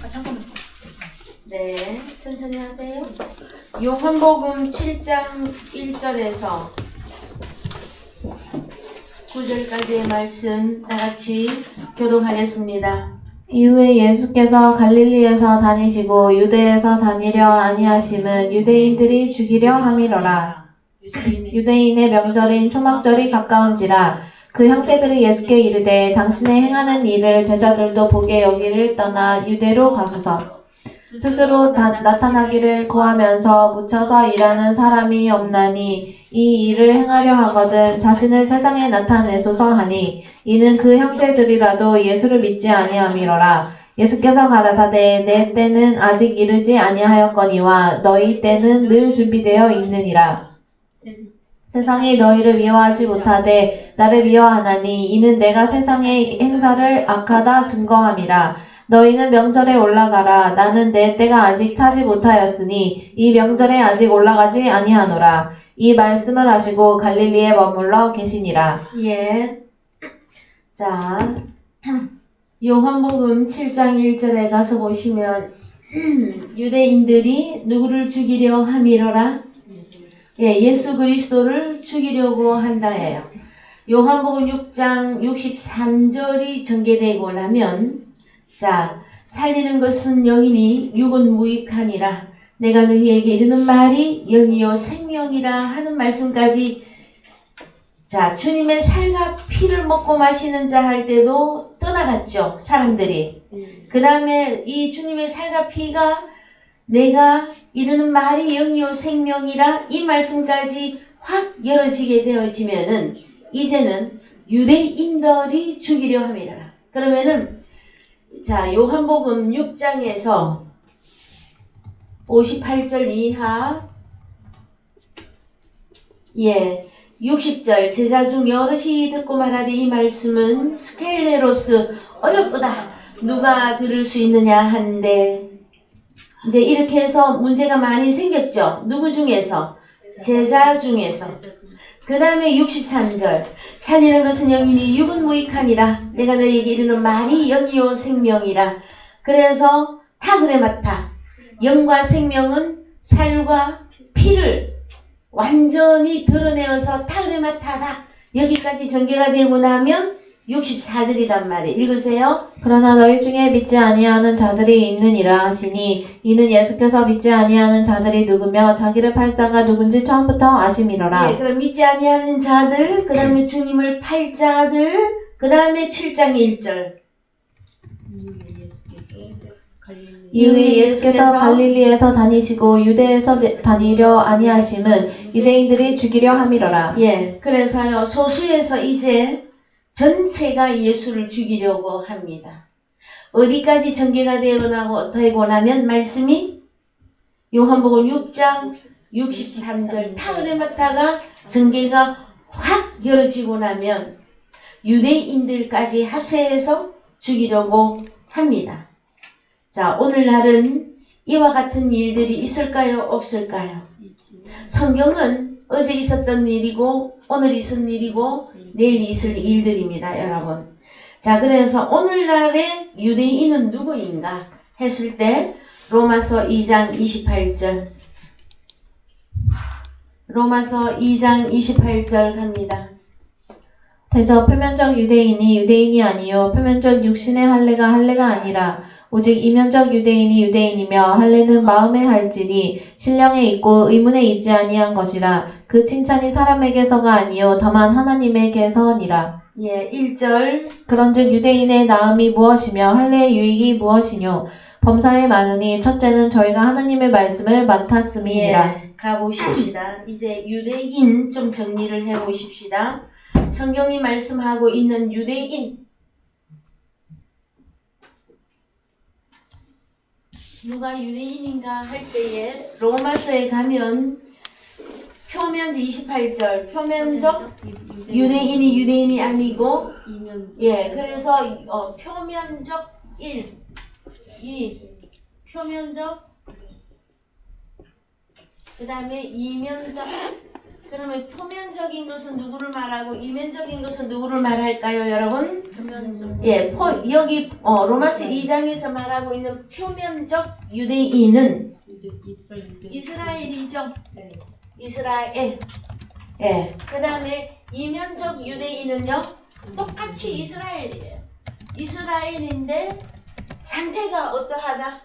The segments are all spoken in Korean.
잠깐만. 네, 천천히 하세요. 요한복음 7장 1절에서 9절까지의 말씀 다같이 교독하겠습니다. 이후에 예수께서 갈릴리에서 다니시고 유대에서 다니려 아니하심은 유대인들이 죽이려 함이로라. 유대인의 명절인 초막절이 가까운지라. 그 형제들이 예수께 이르되 당신의 행하는 일을 제자들도 보게 여기를 떠나 유대로 가소서. 스스로 나타나기를 구하면서 묻혀서 일하는 사람이 없나니 이 일을 행하려 하거든 자신을 세상에 나타내소서 하니 이는 그 형제들이라도 예수를 믿지 아니함이로라. 예수께서 가라사대 내 때는 아직 이르지 아니하였거니와 너희 때는 늘 준비되어 있느니라. 세상이 너희를 미워하지 못하되 나를 미워하나니 이는 내가 세상의 행사를 악하다 증거함이라. 너희는 명절에 올라가라. 나는 내 때가 아직 차지 못하였으니 이 명절에 아직 올라가지 아니하노라. 이 말씀을 하시고 갈릴리에 머물러 계시니라. 예. 자, 요한복음 7장 1절에 가서 보시면 유대인들이 누구를 죽이려 함이로라? 예, 예수 그리스도를 죽이려고 한다예요. 요한복음 6장 63절이 전개되고 나면 자, 살리는 것은 영이니 육은 무익하니라. 내가 너희에게 이르는 말이 영이요 생명이라 하는 말씀까지 자, 주님의 살과 피를 먹고 마시는 자 할 때도 떠나갔죠, 사람들이. 그 다음에 이 주님의 살과 피가 내가 이르는 말이 영이요 생명이라 이 말씀까지 확 열어지게 되어지면은 이제는 유대인들이 죽이려 함이라. 그러면은 자, 요한복음 6장에서 58절 이하, 예, 60절 제자 중 여럿이 듣고 말하되 이 말씀은 스켈레로스 어렵도다 누가 들을 수 있느냐 한데 이제 이렇게 해서 문제가 많이 생겼죠. 누구 중에서? 제자 중에서. 그 다음에 63절 살리는 것은 영이니 육은 무익하니라. 내가 너희에게 이르는 말이 영이요 생명이라. 그래서 타그레 마타 영과 생명은 살과 피를 완전히 드러내어서 타그레 마타다. 여기까지 전개가 되고 나면 64절이단 말이에요. 읽으세요. 그러나 너희 중에 믿지 아니하는 자들이 있느니라 하시니 이는 예수께서 믿지 아니하는 자들이 누구며 자기를 팔 자가 누군지 처음부터 아심이로라. 예, 그럼 믿지 아니하는 자들, 그 다음에 주님을 팔 자들, 그 다음에 7장 1절. 이후에 예수께서 갈릴리에서 다니시고 유대에서 다니려 아니하심은 유대인들이 죽이려 함이로라. 예, 그래서요 소수에서 이제 전체가 예수를 죽이려고 합니다. 어디까지 전개가 되고 나면 말씀이 요한복음 6장 63절 타그레마타가 전개가 확 열어지고 나면 유대인들까지 합세해서 죽이려고 합니다. 자, 오늘날은 이와 같은 일들이 있을까요? 없을까요? 성경은 어제 있었던 일이고 오늘 있은 일이고 내일 있을 일들입니다, 여러분. 자, 그래서 오늘날의 유대인은 누구인가 했을 때 로마서 2장 28절 로마서 2장 28절 갑니다. 대저 표면적 유대인이 유대인이 아니요 표면적 육신의 할례가 할례가 아니라 오직 이면적 유대인이 유대인이며 할례는 마음에 할지니 신령에 있고 의문에 있지 아니한 것이라. 그 칭찬이 사람에게서가 아니요 다만 하나님에게서니라. 예, 1절 그런즉 유대인의 나음이 무엇이며 할례의 유익이 무엇이뇨. 범사에 많으니 첫째는 저희가 하나님의 말씀을 맡았음이니라. 예, 가보십시다. 이제 유대인 좀 정리를 해보십시다. 성경이 말씀하고 있는 유대인 누가 유대인인가 할 때에 로마서에 가면 표면적 28절 표면적 유대인이 유대인이 아니고 예 그래서 표면적 1 2 표면적 그 다음에 이면적 그러면 표면적인 것은 누구를 말하고 이면적인 것은 누구를 말할까요, 여러분? 예, 여기 로마서 2장에서 말하고 있는 표면적 유대인은 이스라엘이죠. 이스라엘. 예. 그 다음에 이면적 유대인은요, 똑같이 이스라엘이에요. 이스라엘인데 상태가 어떠하다?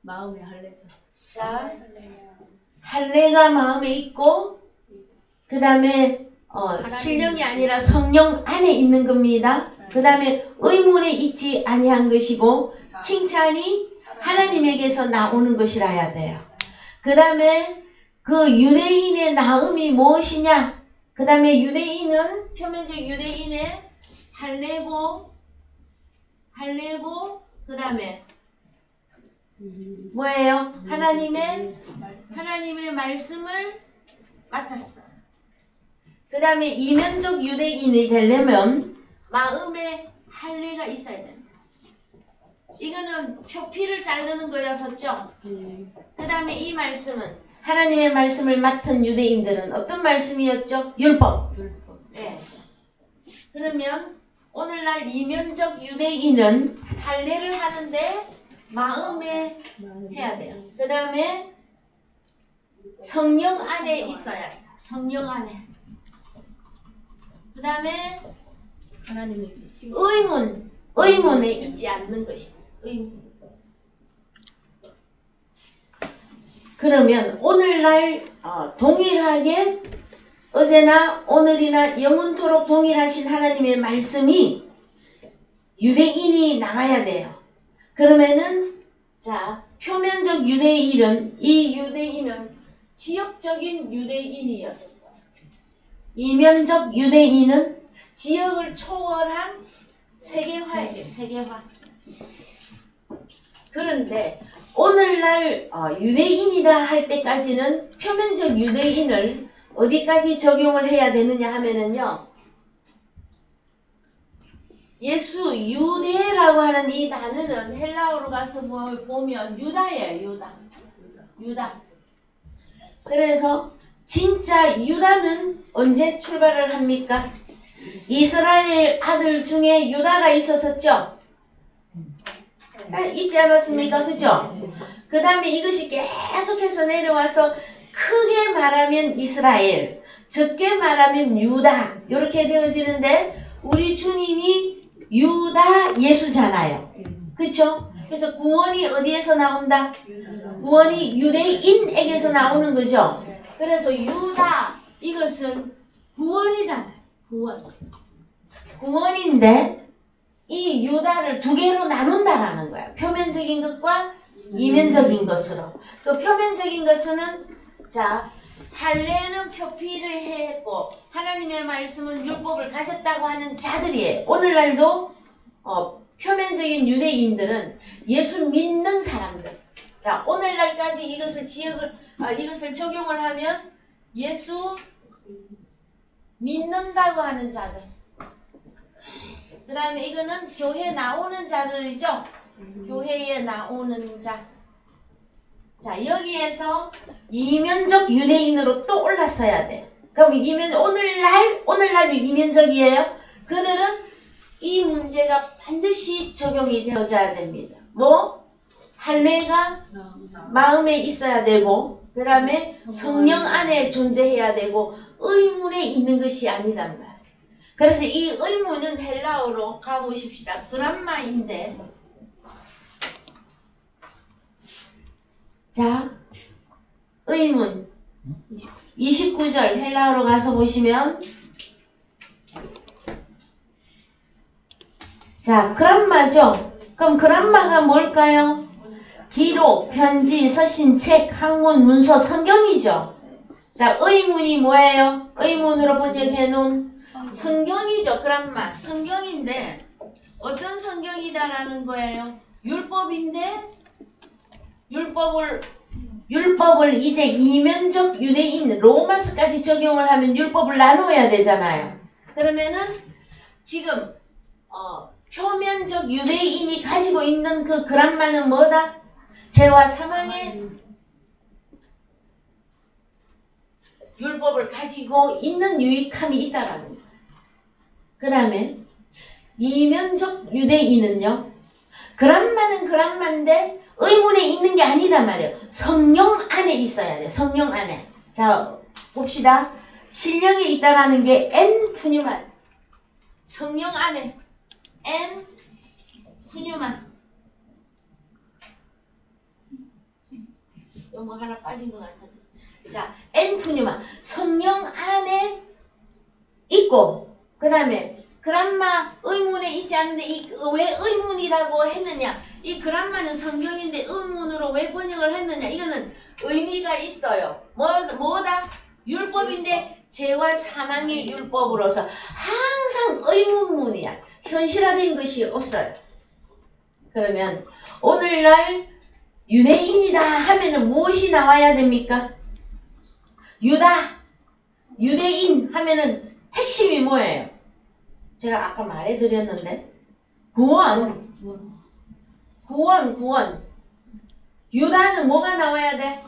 마음의 할례자. 자, 할례가 마음에 있고, 그 다음에 신령이 아니라 성령 안에 있는 겁니다. 그 다음에 의문에 있지 아니한 것이고, 칭찬이 하나님에게서 나오는 것이라야 돼요. 그 다음에 그 유대인의 나음이 무엇이냐? 그 다음에 유대인은 표면적 유대인의 할례고, 그 다음에 뭐예요? 하나님의 말씀을 맡았어. 그 다음에 이면적 유대인이 되려면 마음에 할례가 있어야 된다. 이거는 표피를 자르는 거였었죠. 그 다음에 이 말씀은 하나님의 말씀을 맡은 유대인들은 어떤 말씀이었죠? 율법. 네. 그러면 오늘날 이면적 유대인은 할례를 하는데 마음에 해야 돼요. 그 다음에 성령 안에 있어야 돼요. 성령 안에. 그 다음에 하나님의 의문에 있지 않는 것이다. 의문. 그러면 오늘날 동일하게 어제나 오늘이나 영원토록 동일하신 하나님의 말씀이 유대인이 나와야 돼요. 그러면은 자, 표면적 유대인은 이 유대인은 지역적인 유대인이었었어요. 이면적 유대인은 지역을 초월한 세계화예요. 세계화. 그런데 오늘날 유대인이다 할 때까지는 표면적 유대인을 어디까지 적용을 해야 되느냐 하면은요, 예수 유대라고 하는 이 단어는 헬라어로 가서 보면 유다예요. 유다. 그래서 진짜 유다는 언제 출발을 합니까? 이스라엘 아들 중에 유다가 있었었죠. 있지 않았습니까? 그죠? 그 다음에 이것이 계속해서 내려와서 크게 말하면 이스라엘, 적게 말하면 유다 이렇게 되어지는데 우리 주님이 유다 예수잖아요. 그렇죠? 그래서 구원이 어디에서 나온다? 구원이 유대인에게서 나오는 거죠. 그래서 유다 이것은 구원이다. 구원인데 이 유다를 두 개로 나눈다라는 거야. 표면적인 것과 이면적인 것으로. 그 표면적인 것은 자, 할례는 표피를 했고 하나님의 말씀은 율법을 가졌다고 하는 자들이에요. 오늘날도 표면적인 유대인들은 예수 믿는 사람들. 자, 오늘날까지 이것을 적용을 하면 예수 믿는다고 하는 자들. 그 다음에 이거는 교회 나오는 자들이죠. 교회에 나오는 자. 자, 여기에서 이면적 유대인으로 또 올라서야 돼요. 그럼 오늘날도 이면적이에요. 그들은 이 문제가 반드시 적용이 되어져야 됩니다. 할례가 마음에 있어야 되고, 그 다음에 성령 안에 존재해야 되고, 의문에 있는 것이 아니단 말이에요. 그래서 이 의문은 헬라어로 가보십시다. 그람마인데, 자, 의문 29절 헬라어로 가서 보시면, 자, 그람마죠. 그럼 그람마가 뭘까요? 기록, 편지, 서신, 책, 학문, 문서, 성경이죠. 자, 의문이 뭐예요? 의문으로 번역해 놓은 성경이죠. 그람마 성경인데 어떤 성경이다라는 거예요? 율법인데 율법을 이제 이면적 유대인 로마서까지 적용을 하면 율법을 나누어야 되잖아요. 그러면은 지금 표면적 유대인이 가지고 있는 그 그람마는 뭐다? 죄와 사망의 율법을 가지고 있는 유익함이 있다라는 거예요. 그 다음에 이면적 유대인은요, 그람마는 그람마인데 의문에 있는 게 아니다 말이에요. 성령 안에 있어야 돼요. 성령 안에. 자, 봅시다. 신령에 있다라는 게 엔 푸뉴만. 성령 안에 엔 푸뉴만. 요거 하나 빠진 것 같은데. 자, 엔 푸뉴만. 성령 안에 있고, 그 다음에 그람마 의문에 있지 않는데 왜 의문이라고 했느냐? 이 그람마는 성경인데 의문으로 왜 번역을 했느냐? 이거는 의미가 있어요. 뭐다? 율법인데 죄와 사망의 율법으로서 항상 의문문이야. 현실화된 것이 없어요. 그러면 오늘날 유대인이다 하면은 무엇이 나와야 됩니까? 유대인 하면은 핵심이 뭐예요? 제가 아까 말해드렸는데 구원. 유다는 뭐가 나와야 돼?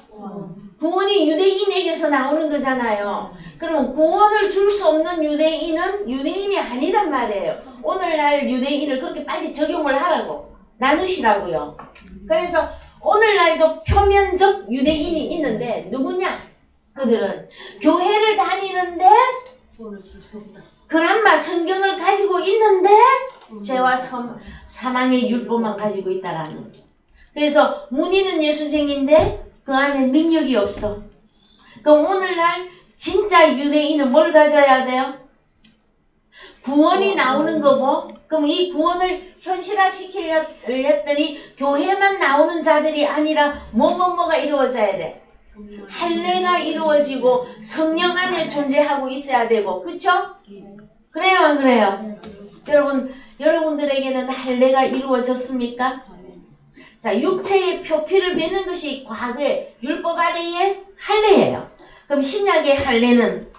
구원이 유대인에게서 나오는 거잖아요. 그러면 구원을 줄 수 없는 유대인은 유대인이 아니란 말이에요. 오늘날 유대인을 그렇게 빨리 적용을 하라고 나누시라고요. 그래서 오늘날도 표면적 유대인이 있는데 누구냐? 그들은 교회를 다니는데 그람마 성경을 가지고 있는데 죄와 사망의 율법만 가지고 있다라는 거예요. 그래서 문의는 예수쟁인데 그 안에 능력이 없어. 그럼 오늘날 진짜 유대인은 뭘 가져야 돼요? 구원이 나오는 거고, 그럼 이 구원을 현실화시키려 했더니 교회만 나오는 자들이 아니라 뭐가 이루어져야 돼? 할례가 이루어지고 성령 안에 존재하고 있어야 되고, 그쵸? 그래요, 안 그래요? 여러분들에게는 할례가 이루어졌습니까? 자, 육체의 표피를 베는 것이 과거의 율법 아래의 할례예요. 그럼 신약의 할례는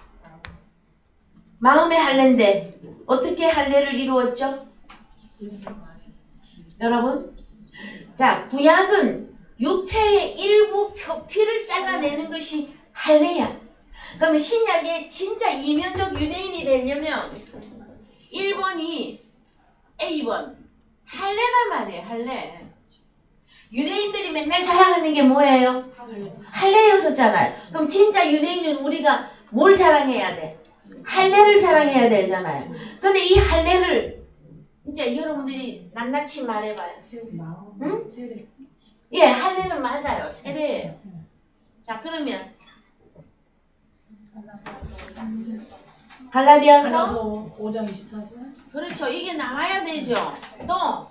마음의 할례인데 어떻게 할례를 이루었죠? 여러분? 자, 구약은 육체의 일부 표피를 잘라내는 것이 할례야. 그럼 신약의 진짜 이면적 유대인이 되려면 1번이 A번 할례란 말이에요. 할례. 유대인들이 맨날 자랑하는 게 뭐예요? 할례였었잖아요. 그럼 진짜 유대인은 우리가 뭘 자랑해야 돼? 할례를 자랑해야 되잖아요. 근데 이 할례를 이제 여러분들이 낱낱이 말해봐요. 응? 예, 할례는 맞아요. 세례예요. 자, 그러면 갈라디아서 5장 24절. 그렇죠. 이게 나와야 되죠. 또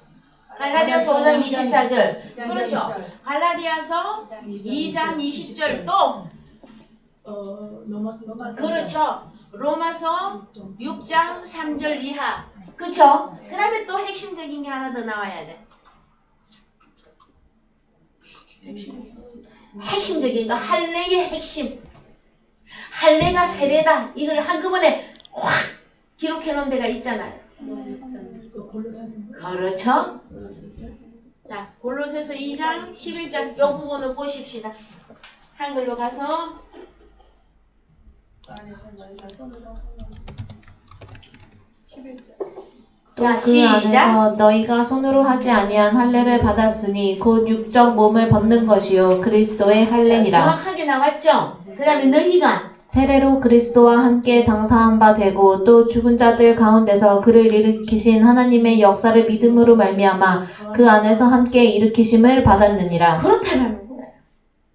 갈라디아서 5장 24절. 그렇죠. 갈라디아서 2장 20절 또 로마서 그렇죠. 로마서 6장 3절 이하. 그렇죠. 그 다음에 또 핵심적인 게 하나 더 나와야 돼. 핵심적인 거 할례의 핵심. 할례가 세례다. 이걸 한꺼번에 확 기록해 놓은 데가 있잖아요. 그렇죠. 자, 골로새서 2장 11절 요 부분을 보십시다. 한글로 가서 또 자, 그 시작. 안에서 너희가 손으로 하지 아니한 할례를 받았으니 곧 육적 몸을 벗는 것이요 그리스도의 할례니라. 정확하게 나왔죠? 그 다음에 너희가 세례로 그리스도와 함께 장사한 바 되고 또 죽은 자들 가운데서 그를 일으키신 하나님의 역사를 믿음으로 말미암아 그 안에서 함께 일으키심을 받았느니라. 그렇다라는 거예요.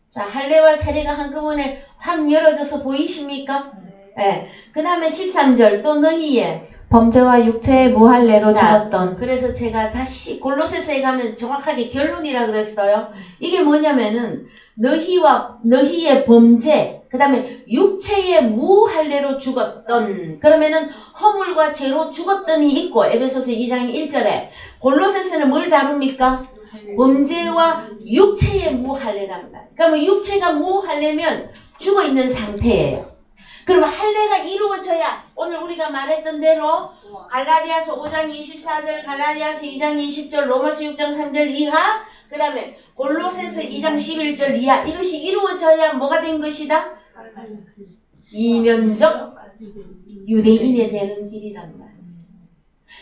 자, 할례와 세례가 한꺼번에 확 열어져서 보이십니까? 네. 그 다음에 13절 또 너희의 범죄와 육체의 무할례로 자, 죽었던. 그래서 제가 다시 골로새서에 가면 정확하게 결론이라 그랬어요. 이게 뭐냐면은 너희의 범죄, 그 다음에 육체의 무할례로 죽었던. 그러면은 허물과 죄로 죽었던이 있고 에베소서 2장 1절에 골로새서는 뭘 다룹니까? 범죄와 육체의 무할례란 말. 그러면 육체가 무할례면 죽어 있는 상태예요. 그러면 할례가 이루어져야 오늘 우리가 말했던 대로 갈라디아서 5장 24절, 갈라디아서 2장 20절, 로마서 6장 3절 이하, 그 다음에 골로새서 2장 11절 이하, 이것이 이루어져야 뭐가 된 것이다? 이면적 유대인이 되는 길이란 말이에요.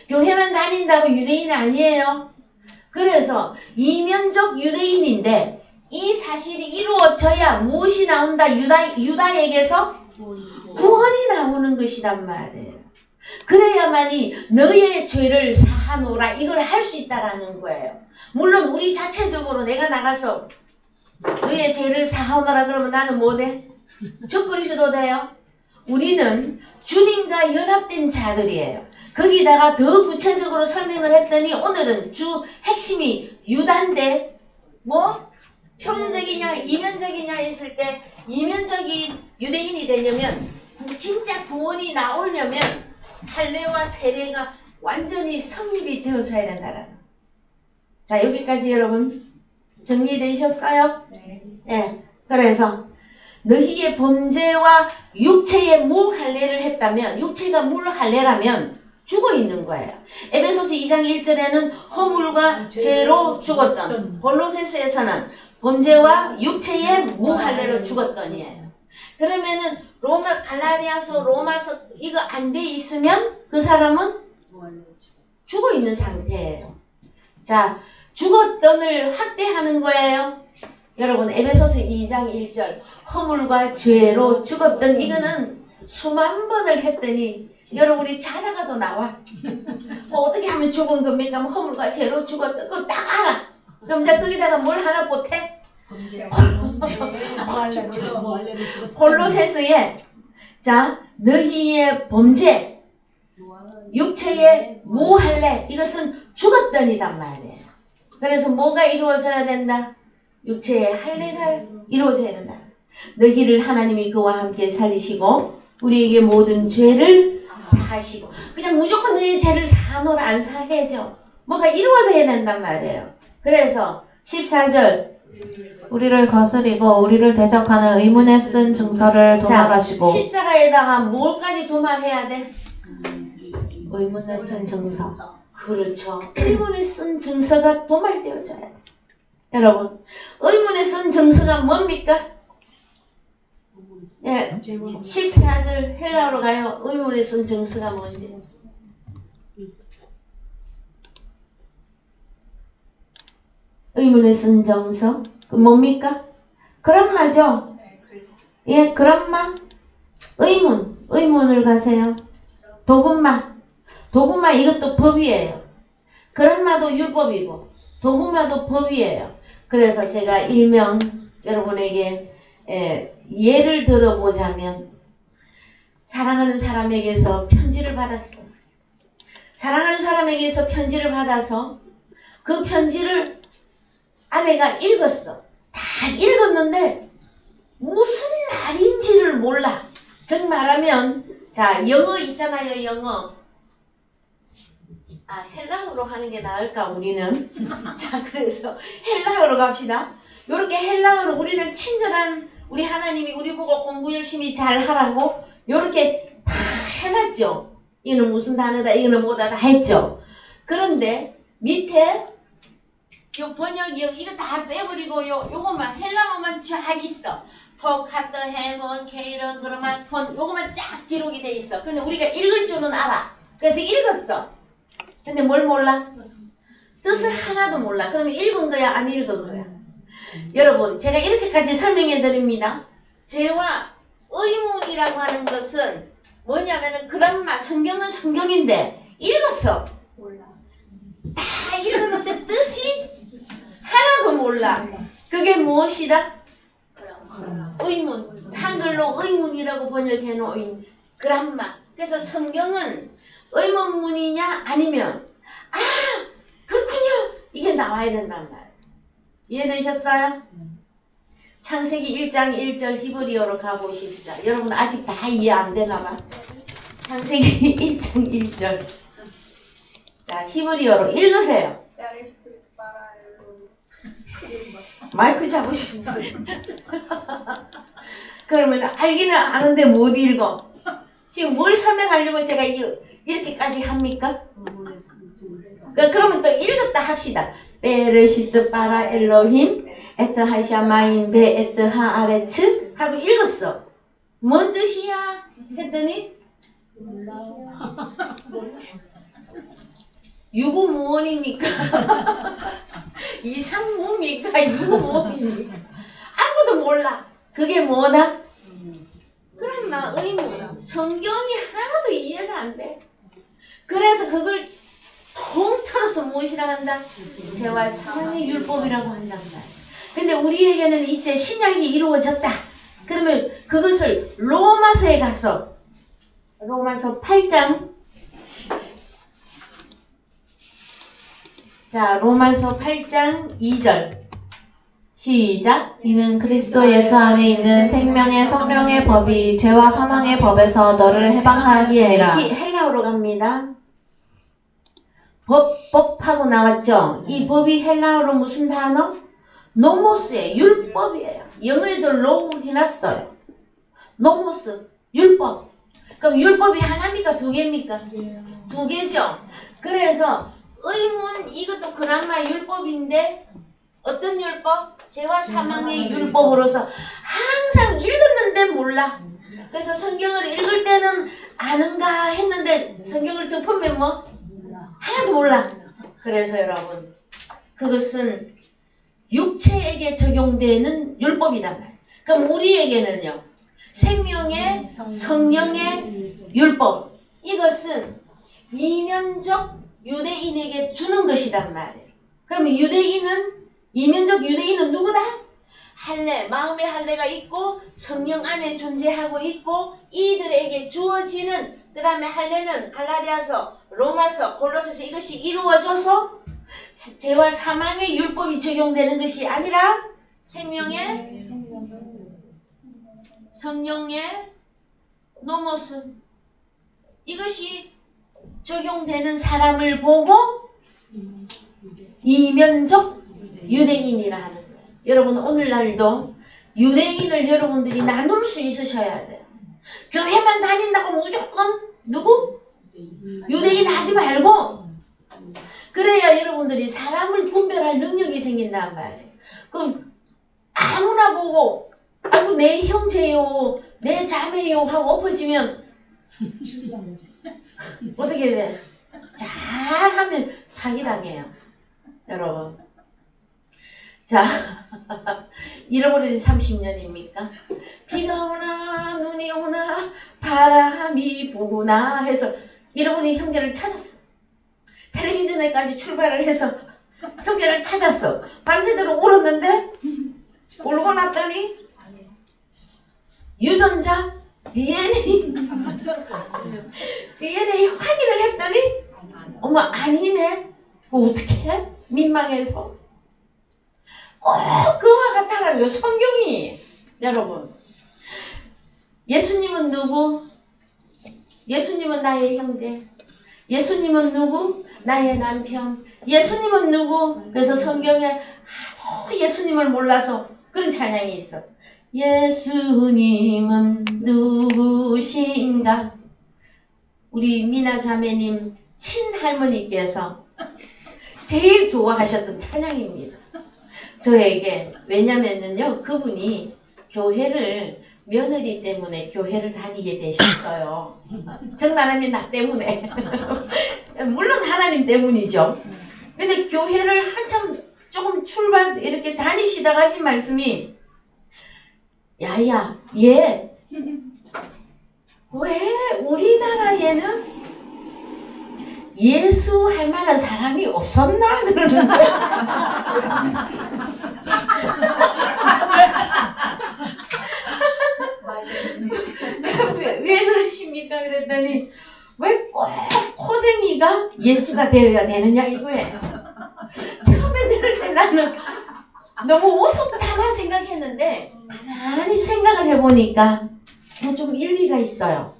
교회만 다닌다고 유대인 아니에요. 그래서 이면적 유대인인데 이 사실이 이루어져야 무엇이 나온다? 유다에게서 구원이 나오는 것이란 말이에요. 그래야만이 너의 죄를 사하노라 이걸 할 수 있다라는 거예요. 물론 우리 자체적으로 내가 나가서 너의 죄를 사하노라 그러면 나는 못해? 젖그리셔도 돼요. 우리는 주님과 연합된 자들이에요. 거기다가 더 구체적으로 설명을 했더니 오늘은 주 핵심이 유다인데 뭐? 표면적이냐 이면적이냐 했을 때 이면적인 유대인이 되려면 진짜 구원이 나오려면 할례와 세례가 완전히 성립이 되어져야 된다라는. 자 여기까지 여러분 정리되셨어요? 네. 그래서 너희의 범죄와 육체의 무할례를 했다면 육체가 무할례라면 죽어 있는 거예요. 에베소서 2장 1절에는 허물과 죄로 죽었던, 골로새서에서는 범죄와 육체의 무할례로 죽었던이에요. 그러면은 갈라디아서 로마서 이거 안 돼 있으면 그 사람은 죽어 있는 상태예요. 자, 죽었던을 확대하는 거예요. 여러분 에베소서 2장 1절 허물과 죄로 죽었던 이거는 수만 번을 했더니 여러분이 자다가도 나와. 뭐 어떻게 하면 죽은 겁니까? 뭐 허물과 죄로 죽었던 그거 딱 알아. 그럼 이제 거기다가 뭘 하나 보태? 골로새서에 자 너희의 범죄 육체의 무할례 이것은 죽었던이단 말이에요. 그래서 뭐가 이루어져야 된다? 육체의 할례가 이루어져야 된다. 너희를 하나님이 그와 함께 살리시고 우리에게 모든 죄를 사하시고 그냥 무조건 너의 죄를 사노라 안 사해죠. 뭐가 이루어져야 된단 말이에요. 그래서 14절 우리를 거스리고 우리를 대적하는 의문에 쓴 증서를 도말하시고 십자가에다가 뭘까지 도말해야 돼? 의문에 쓴 증서. 그렇죠. 의문에 쓴 증서가 도말되어져야 돼. 여러분 의문에 쓴 증서가 뭡니까? 예, 14절 헬라어로 가요. 의문에 쓴 증서가 뭔지. 의문에 쓴 증서 그 뭡니까? 그런 말죠. 예, 그런 말. 의문을 가세요. 도금마 이것도 법이에요. 그런 말도 율법이고 도금마도 법이에요. 그래서 제가 일명 여러분에게 예를 들어보자면 사랑하는 사람에게서 편지를 받았어요. 사랑하는 사람에게서 편지를 받아서 그 편지를 아내가 읽었어. 다 읽었는데 무슨 말인지를 몰라. 즉 말하면 자 영어 있잖아요. 영어. 헬라어로 하는 게 나을까 우리는. 자 그래서 헬라어로 갑시다. 요렇게 헬라어로 우리는 친절한 우리 하나님이 우리 보고 공부 열심히 잘 하라고 요렇게 다 해놨죠. 이거는 무슨 단어다 이거는 뭐다 다 했죠. 그런데 밑에 요 번역 이거 다 빼버리고 요거만 헬라어만 쫙 있어. 토카트 헤먼 케이런 그러면 폰 요거만 쫙 기록이 돼 있어. 근데 우리가 읽을 줄은 알아. 그래서 읽었어. 근데 뭘 몰라? 뜻을 하나도 몰라. 그러면 읽은 거야 안 읽은 거야? 여러분 제가 이렇게까지 설명해 드립니다. 죄와 의문이라고 하는 것은 뭐냐면은 그란마 성경은 성경인데 읽었어. 몰라. 다 읽었는데 뜻이 하나도 몰라. 그게 무엇이다? 의문. 한글로 의문이라고 번역해 놓은 그란마. 그래서 성경은 의문문이냐 아니면 그렇군요 이게 나와야 된단 말이에요. 이해되셨어요? 창세기 1장 1절 히브리어로 가보십시다. 여러분 아직 다 이해 안 되나 봐. 창세기 1장 1절. 자 히브리어로 읽으세요. 마이크 잡으시면 그러면 알기는 아는데 못 읽어. 지금 뭘 설명하려고 제가 이렇게까지 합니까? 그러면 또 읽었다 합시다. 베르시트 바라 엘로힘 에트 하샤마인 베 에트 하아레츠 하고 읽었어. 뭔 뜻이야? 했더니 유구무원입니까? 이상무입니까? 유구무원입니까? 아무도 몰라. 그게 뭐다? 그럼 막 의문. 성경이 하나도 이해가 안 돼. 그래서 그걸 통틀어서 무엇이라 한다? 죄와 사망의 율법이라고 한단 말이야. 근데 우리에게는 이제 신약이 이루어졌다. 그러면 그것을 로마서에 가서 로마서 8장 자 로마서 8장 2절 시작. 이는 그리스도 예수 안에 있는 생명의 성령의 법이 죄와 사망의 법에서 너를 해방하기 위하라. 헬라어로 갑니다. 법하고 나왔죠. 이 법이 헬라어로 무슨 단어? 노모스의 율법이에요. 영어에도 로우 해놨어요. 노모스 율법. 그럼 율법이 하나입니까? 두 개입니까? 두 개죠. 그래서 의문 이것도 그나마 율법인데 어떤 율법? 죄와 사망의 율법으로서 항상 읽었는데 몰라. 그래서 성경을 읽을 때는 아는가 했는데 성경을 덮으면 뭐? 하나도 몰라. 그래서 여러분 그것은 육체에게 적용되는 율법이단 말이에요. 그럼 우리에게는요. 생명의 성령의 율법. 이것은 이면적 유대인에게 주는 것이란 말이에요. 그러면 이면적 유대인은 누구다? 할례, 마음의 할례가 있고 성령 안에 존재하고 있고 이들에게 주어지는 그 다음에 할례는 갈라디아서, 로마서, 골로새서 이것이 이루어져서 죄와 사망의 율법이 적용되는 것이 아니라 생명의 성령의 노모스 이것이 적용되는 사람을 보고 이면적 유대인이라 하는 거예요. 여러분 오늘날도 유대인을 여러분들이 나눌 수 있으셔야 돼요. 교회만 다닌다고 무조건 누구? 유대인 하지 말고 그래야 여러분들이 사람을 분별할 능력이 생긴단 말이에요. 그럼 아무나 보고 아이고 내 형제요 내 자매요 하고 엎어지면 어떻게 돼? 잘하면 사기당해요. 여러분 자 잃어버린 지 30년입니까? 비가 오나 눈이 오나 바람이 부나 해서 잃어버린 형제를 찾았어. 텔레비전에까지 출발을 해서 형제를 찾았어. 밤새도록 울었는데 울고 났더니 유전자 DNA 확인을 했더니 어머 아니네. 그거 어떻게 해? 민망해서 꼭 그와 같아라는 거예요. 성경이. 여러분 예수님은 누구? 예수님은 나의 형제. 예수님은 누구? 나의 남편. 예수님은 누구? 그래서 성경에 예수님을 몰라서 그런 찬양이 있어. 예수님은 누구신가? 우리 미나 자매님 친할머니께서 제일 좋아하셨던 찬양입니다. 저에게. 왜냐면은요 그분이 교회를 며느리 때문에 교회를 다니게 되셨어요. 정말하면 나 때문에. 물론 하나님 때문이죠. 근데 교회를 한참 조금 출발 이렇게 다니시다가 하신 말씀이 야야 얘 왜 우리나라에는 예수 할 만한 사람이 없었나? 그러는데 왜 그러십니까? 그랬더니 왜 꼭 코생이가 예수가 되어야 되느냐 이거예요. 처음에 들을 때 나는 너무 우습다만 생각했는데 가만히 생각을 해보니까 좀 일리가 있어요.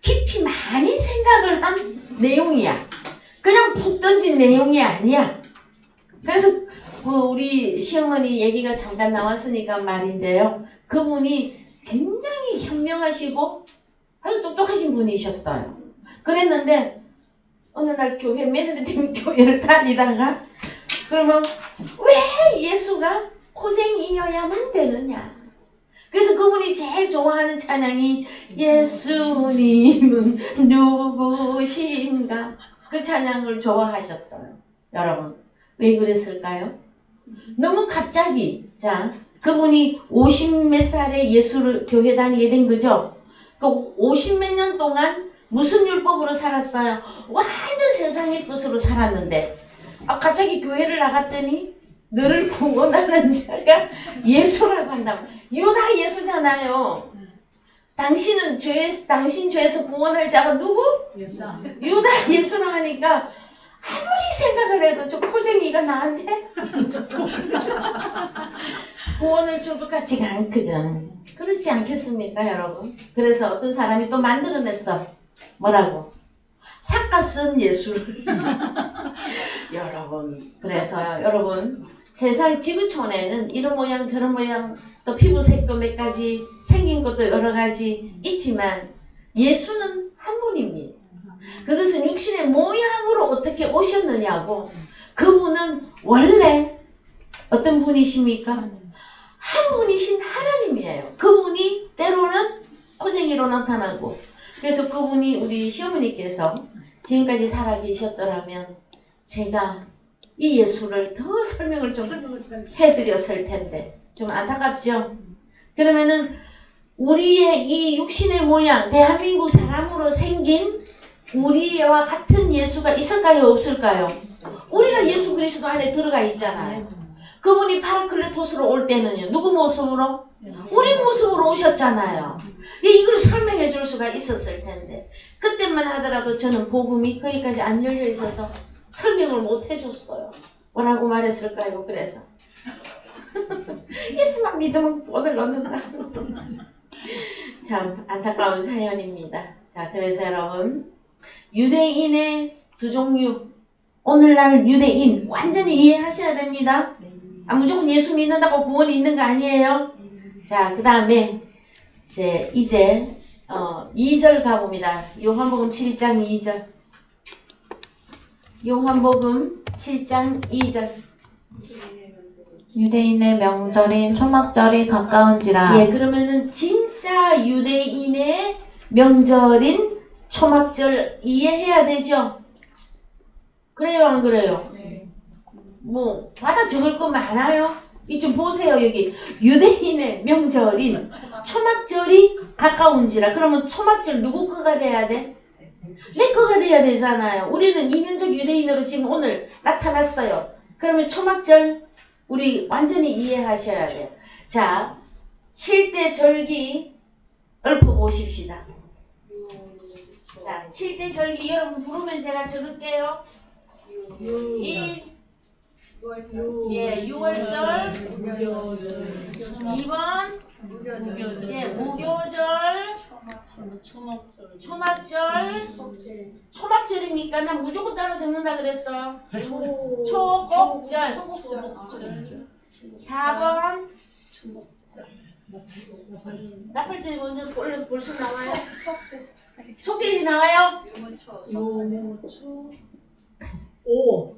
깊이 많이 생각을 한 내용이야. 그냥 푹 던진 내용이 아니야. 그래서 우리 시어머니 얘기가 잠깐 나왔으니까 말인데요. 그분이 굉장히 현명하시고 아주 똑똑하신 분이셨어요. 그랬는데 어느 날 교회 며느리 때문에 교회를 다니다가 그러면 왜 예수가 고생이어야만 되느냐. 그래서 그분이 제일 좋아하는 찬양이 예수님은 누구신가? 그 찬양을 좋아하셨어요. 여러분, 왜 그랬을까요? 너무 갑자기, 자, 그분이 50몇 살에 예수를 교회 다니게 된 거죠. 또 50몇 년 동안 무슨 율법으로 살았어요? 완전 세상의 것으로 살았는데 갑자기 교회를 나갔더니 너를 구원하는 자가 예수라고 한다고. 유다 예수잖아요. 당신 죄에서 구원할 자가 누구? 유다 예수라 하니까 아무리 생각을 해도 저 코쟁이가 나한테 구원을 줄 것 같지가 않거든. 그렇지 않겠습니까, 여러분? 그래서 어떤 사람이 또 만들어냈어. 뭐라고? 삭갓은 예수를. 여러분, 그래서요, 여러분, 세상 지구촌에는 이런 모양 저런 모양 또 피부색도 몇 가지 생긴 것도 여러 가지 있지만 예수는 한 분입니다. 그것은 육신의 모양으로 어떻게 오셨느냐고. 그분은 원래 어떤 분이십니까? 한 분이신 하나님이에요. 그분이 때로는 코쟁이로 나타나고. 그래서 그분이 우리 시어머니께서 지금까지 살아 계셨더라면 제가 이 예수를 더 설명을 좀 해드렸을 텐데 좀 안타깝죠? 그러면은 우리의 이 육신의 모양, 대한민국 사람으로 생긴 우리와 같은 예수가 있을까요? 없을까요? 우리가 예수 그리스도 안에 들어가 있잖아요. 그분이 파라클레토스로 올 때는요. 누구 모습으로? 우리 모습으로 오셨잖아요. 이걸 설명해 줄 수가 있었을 텐데 그때만 하더라도 저는 복음이 거기까지 안 열려 있어서 설명을 못 해줬어요. 뭐라고 말했을까요? 그래서 예수만 믿으면 돈을 넣는다. 참 안타까운 사연입니다. 자, 그래서 여러분 유대인의 두 종류, 오늘날 유대인 완전히 이해하셔야 됩니다. 무조건 예수 믿는다고 구원이 있는 거 아니에요. 자, 그 다음에 이제 2절 가봅니다. 요한복음 7장 2절. 요한복음 7장 2절. 유대인의 명절인 초막절이 가까운지라. 예, 그러면은 진짜 유대인의 명절인 초막절 이해해야 되죠? 그래요, 안 그래요? 뭐 받아 적을 거 많아요. 이 좀 보세요. 여기 유대인의 명절인 초막절이 가까운지라. 그러면 초막절 누구 거가 돼야 돼? 내 거가 돼야 되잖아요. 우리는 이면적 유대인으로 지금 오늘 나타났어요. 그러면 초막절 우리 완전히 이해하셔야 돼요. 자, 7대 절기 읊어보십시다. 자, 7대 절기 여러분 부르면 제가 적을게요. 6월절, 2번, 무교절, 초막절, 초막절입니까? 나 무조건 따라 적는다 그랬어. 초곡절, 4번, 나팔절이 먼저 벌써 나와요? 속죄일이 나와요? 오.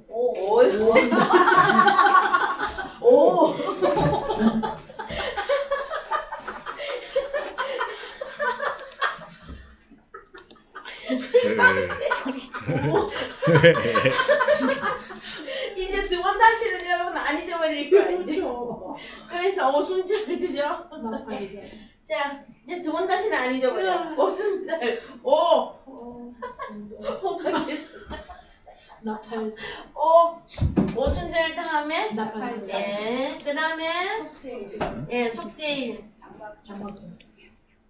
이제 두 번 다시는 여러분 안 잊어버릴 거야 이제. 그래서 오순절 그죠? 자 이제 두 번 다시는 안 잊어버려. 오순절 호박했어. 오순절 다음에 예, 그 다음에 예, 속죄일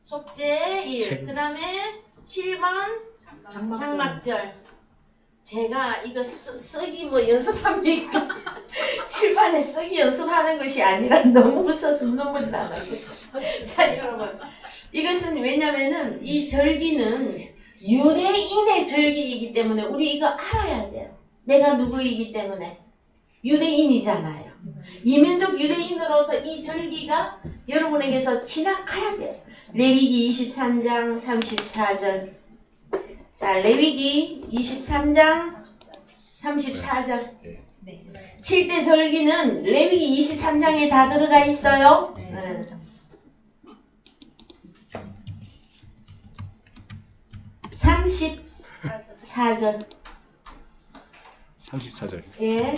속죄일 그 다음에 7번 장막절. 제가 이거 쓰기 뭐 연습합니까? 칠판에 쓰기 연습하는 것이 아니라 너무 웃어서 눈물이 나요. 자 여러분 이것은 왜냐면은 이 절기는 유대인의 절기이기 때문에 우리 이거 알아야 돼요. 내가 누구이기 때문에 유대인이잖아요. 이면적 유대인으로서 이 절기가 여러분에게서 지나가야 돼요. 레위기 23장 34절. 자, 레위기 23장 34절. 7대 절기는 레위기 23장에 다 들어가 있어요. 34절. 34절. 예.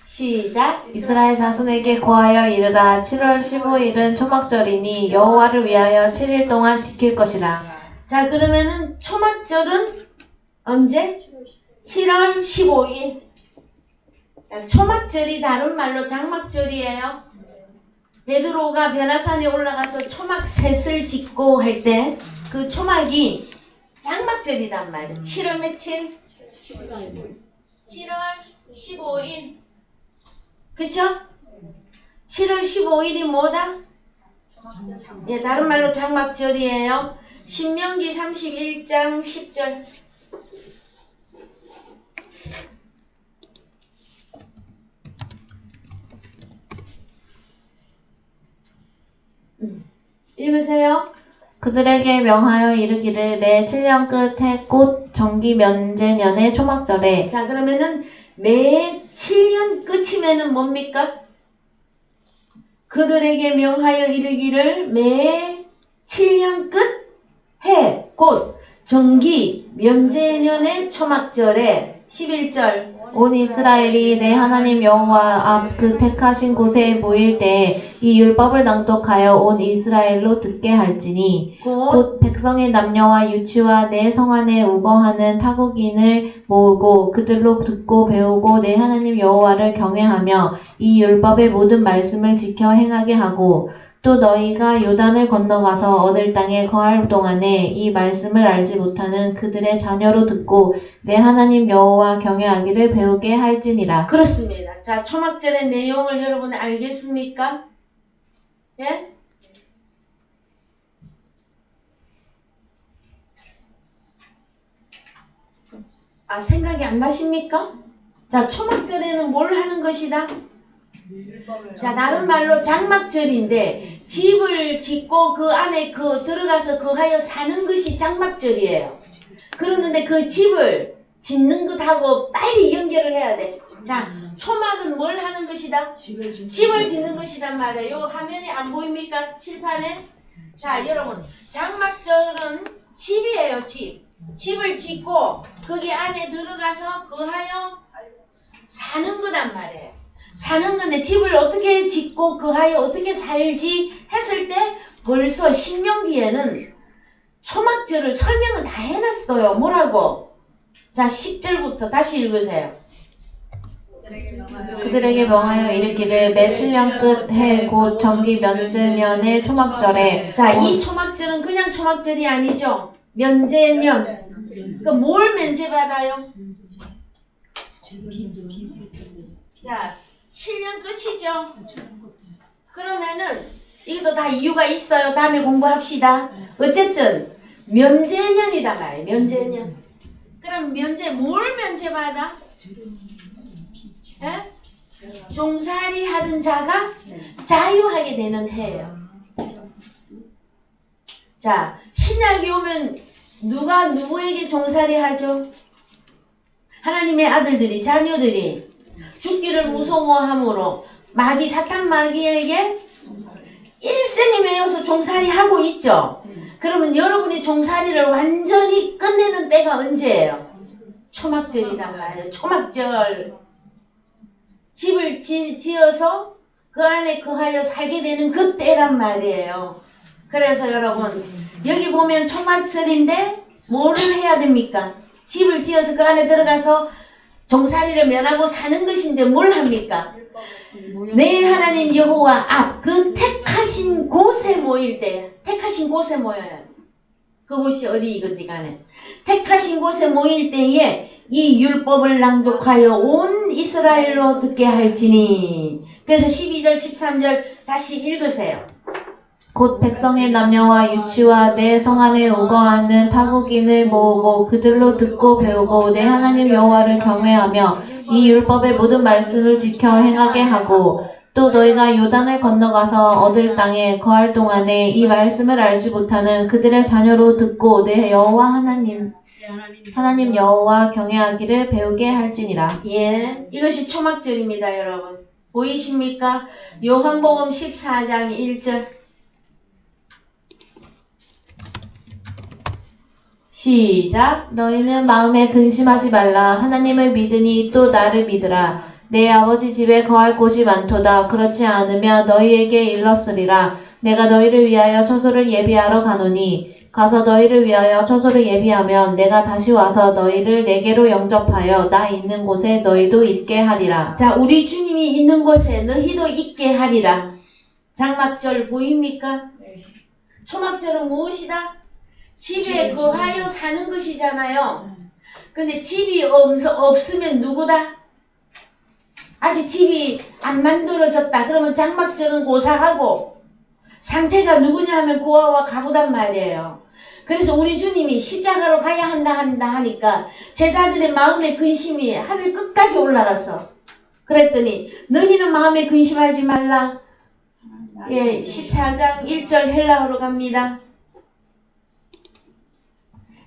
시작. 이스라엘 자손에게 고하여 이르라 7월 15일은 초막절이니 여호와를 위하여 7일 동안 지킬 것이라. 자, 그러면은 초막절은 언제? 7월 15일. 자, 초막절이 다른 말로 장막절이에요. 베드로가 변화산에 올라가서 초막 셋을 짓고 할 때 그 초막이 장막절이란 말이에요. 7월 며칠? 7월 15일. 그쵸? 7월 15일이 뭐다? 예, 다른 말로 장막절이에요. 신명기 31장 10절. 읽으세요. 그들에게 명하여 이르기를 매 7년 끝에 곧 정기 면제년의 초막절에. 자, 그러면은 매 7년 끝이면은 뭡니까? 그들에게 명하여 이르기를 매 7년 끝해 곧 정기 면제년의 초막절에 11절. 온 이스라엘이 내 하나님 여호와 앞 그 택하신 곳에 모일 때 이 율법을 낭독하여 온 이스라엘로 듣게 할지니 곧 곧 백성의 남녀와 유치와 내 성 안에 우거하는 타국인을 모으고 그들로 듣고 배우고 내 하나님 여호와를 경외하며 이 율법의 모든 말씀을 지켜 행하게 하고 또 너희가 요단을 건너가서 얻을 땅에 거할 동안에 이 말씀을 알지 못하는 그들의 자녀로 듣고 내 하나님 여호와 경외하기를 배우게 할지니라. 그렇습니다. 자, 초막절의 내용을 여러분 알겠습니까? 예? 아, 생각이 안 나십니까? 자, 초막절에는 뭘 하는 것이다? 자, 다른 말로 장막절인데 집을 짓고 그 안에 들어가서 하여 사는 것이 장막절이에요. 그러는데 그 집을 짓는 것하고 빨리 연결을 해야 돼. 자, 초막은 뭘 하는 것이다? 집을 짓는 것이란 말이에요. 요 화면에 안 보입니까? 칠판에? 자, 여러분, 장막절은 집이에요, 집. 집을 짓고 거기 안에 들어가서 하여 사는 거란 말이에요. 사는 건데 집을 어떻게 짓고 하여 어떻게 살지 했을 때 벌써 신명기에는 초막절을 설명을 다 해놨어요. 뭐라고? 자, 10절부터 다시 읽으세요. 그들에게 명하여 이르기를 매 7년 끝해 곧 정기 면제년의 초막절에. 자, 이 초막절은 그냥 초막절이 아니죠. 면제년. 그러니까 뭘 면제받아요? 자, 7년 끝이죠. 그러면은 이것도 다 이유가 있어요. 다음에 공부합시다. 어쨌든 면제년이다 말이에요. 면제년. 그럼 뭘 면제받아? 예? 종살이 하던 자가 자유하게 되는 해예요. 자, 신약이 오면 누가 누구에게 종살이 하죠? 하나님의 아들들이, 자녀들이 죽기를 무서워함으로 사탄 마귀에게 일생이 매여서 종살이 하고 있죠. 그러면 여러분이 종살이를 완전히 끝내는 때가 언제예요? 초막절이란 말이에요. 초막절. 집을 지어서 그 안에 거하여 살게 되는 그 때란 말이에요. 그래서 여러분, 여기 보면 초막절인데 뭐를 해야 됩니까? 집을 지어서 그 안에 들어가서 종살이를 면하고 사는 것인데 뭘 합니까? 내 하나님 여호와 앞 그 택하신 곳에 모일 때, 택하신 곳에 모여야 돼. 그곳이 어디 간에 택하신 곳에 모일 때에 이 율법을 낭독하여 온 이스라엘로 듣게 할지니. 그래서 12절 13절 다시 읽으세요. 곧 백성의 남녀와 유치와 내 성 안에 우거하는 타국인을 모으고 그들로 듣고 배우고 내 하나님 여호와를 경외하며 이 율법의 모든 말씀을 지켜 행하게 하고 또 너희가 요단을 건너가서 얻을 땅에 거할 동안에 이 말씀을 알지 못하는 그들의 자녀로 듣고 내 여호와 하나님 여호와 경외하기를 배우게 할지니라. 예, 이것이 초막절입니다, 여러분. 보이십니까? 요한복음 14장 1절. 시작. 너희는 마음에 근심하지 말라. 하나님을 믿으니 또 나를 믿으라. 내 아버지 집에 거할 곳이 많도다. 그렇지 않으면 너희에게 일렀으리라. 내가 너희를 위하여 처소를 예비하러 가노니 가서 너희를 위하여 처소를 예비하면 내가 다시 와서 너희를 내게로 영접하여 나 있는 곳에 너희도 있게 하리라. 자, 우리 주님이 있는 곳에 너희도 있게 하리라. 장막절 보입니까? 초막절은 무엇이다? 집에 거하여 사는 것이잖아요. 근데 집이 없으면 누구다? 아직 집이 안 만들어졌다. 그러면 장막절은 고사하고 상태가 누구냐 하면 고아와 가부단 말이에요. 그래서 우리 주님이 십자가로 가야 한다 하니까 제자들의 마음의 근심이 하늘 끝까지 올라갔어. 그랬더니 너희는 마음에 근심하지 말라. 예, 14장 1절 헬라어로 갑니다.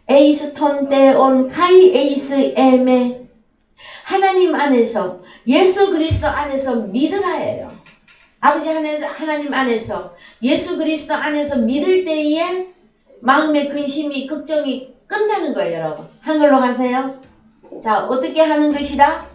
에이스톤 때온 카이 에이스 에메 하나님 안에서 예수 그리스도 안에서 믿으라예요. 아버지 하나님 안에서 예수 그리스도 안에서 믿을 때에 마음의 근심이 걱정이 끝나는 거예요, 여러분. 한글로 가세요. 자, 어떻게 하는 것이다?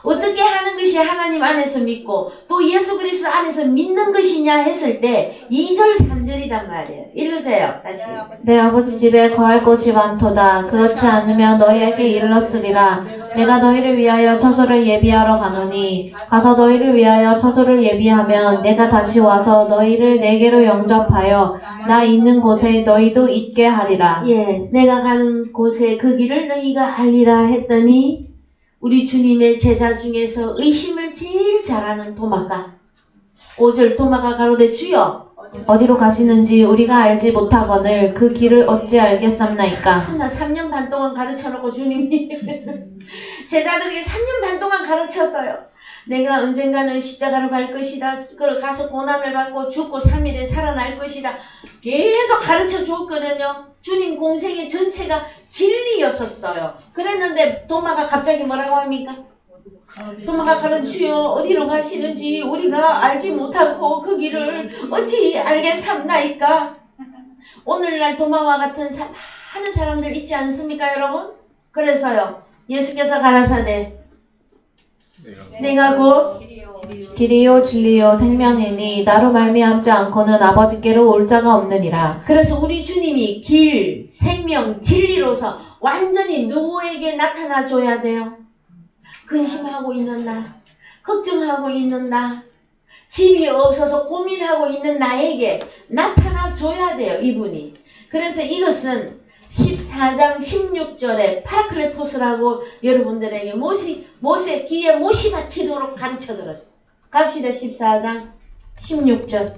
어떻게 하는 것이 하나님 안에서 믿고 또 예수 그리스도 안에서 믿는 것이냐 했을 때 2절 3절이단 말이에요. 읽으세요. 다시. 내 아버지 집에 거할 곳이 많도다. 그렇지 않으면 너희에게 일렀으리라. 내가 너희를 위하여 처소를 예비하러 가노니 가서 너희를 위하여 처소를 예비하면 내가 다시 와서 너희를 내게로 영접하여 나 있는 곳에 너희도 있게 하리라. 예, 내가 가는 곳에 그 길을 너희가 알리라 했더니 우리 주님의 제자 중에서 의심을 제일 잘하는 도마가 5절 도마가 가로되 주여 어디로 가시는지 우리가 알지 못하거늘 그 길을 어찌 알겠삼나이까. 나 3년 반 동안 가르쳐놓고 주님이 제자들에게 3년 반 동안 가르쳤어요. 내가 언젠가는 십자가로 갈 것이다. 가서 고난을 받고 죽고 3일에 살아날 것이다. 계속 가르쳐 주었거든요. 주님 공생의 전체가 진리였었어요. 그랬는데 도마가 갑자기 뭐라고 합니까? 도마가 가는 주여 어디로 가시는지 우리가 알지 못하고 그 길을 어찌 알겠삼나이까. 오늘날 도마와 같은 많은 사람들 있지 않습니까, 여러분? 그래서요 예수께서 가라사대 내가 곧 길이요 진리요 생명이니 나로 말미암지 않고는 아버지께로 올 자가 없느니라. 그래서 우리 주님이 길, 생명, 진리로서 완전히 누구에게 나타나 줘야 돼요? 근심하고 있는 나, 걱정하고 있는 나, 집이 없어서 고민하고 있는 나에게 나타나 줘야 돼요, 이분이. 그래서 이것은 14장 16절에 파라클레토스라고 여러분들에게 모세 귀에 못이 박히도록 가르쳐 들었어요. 갑시다. 14장 16절.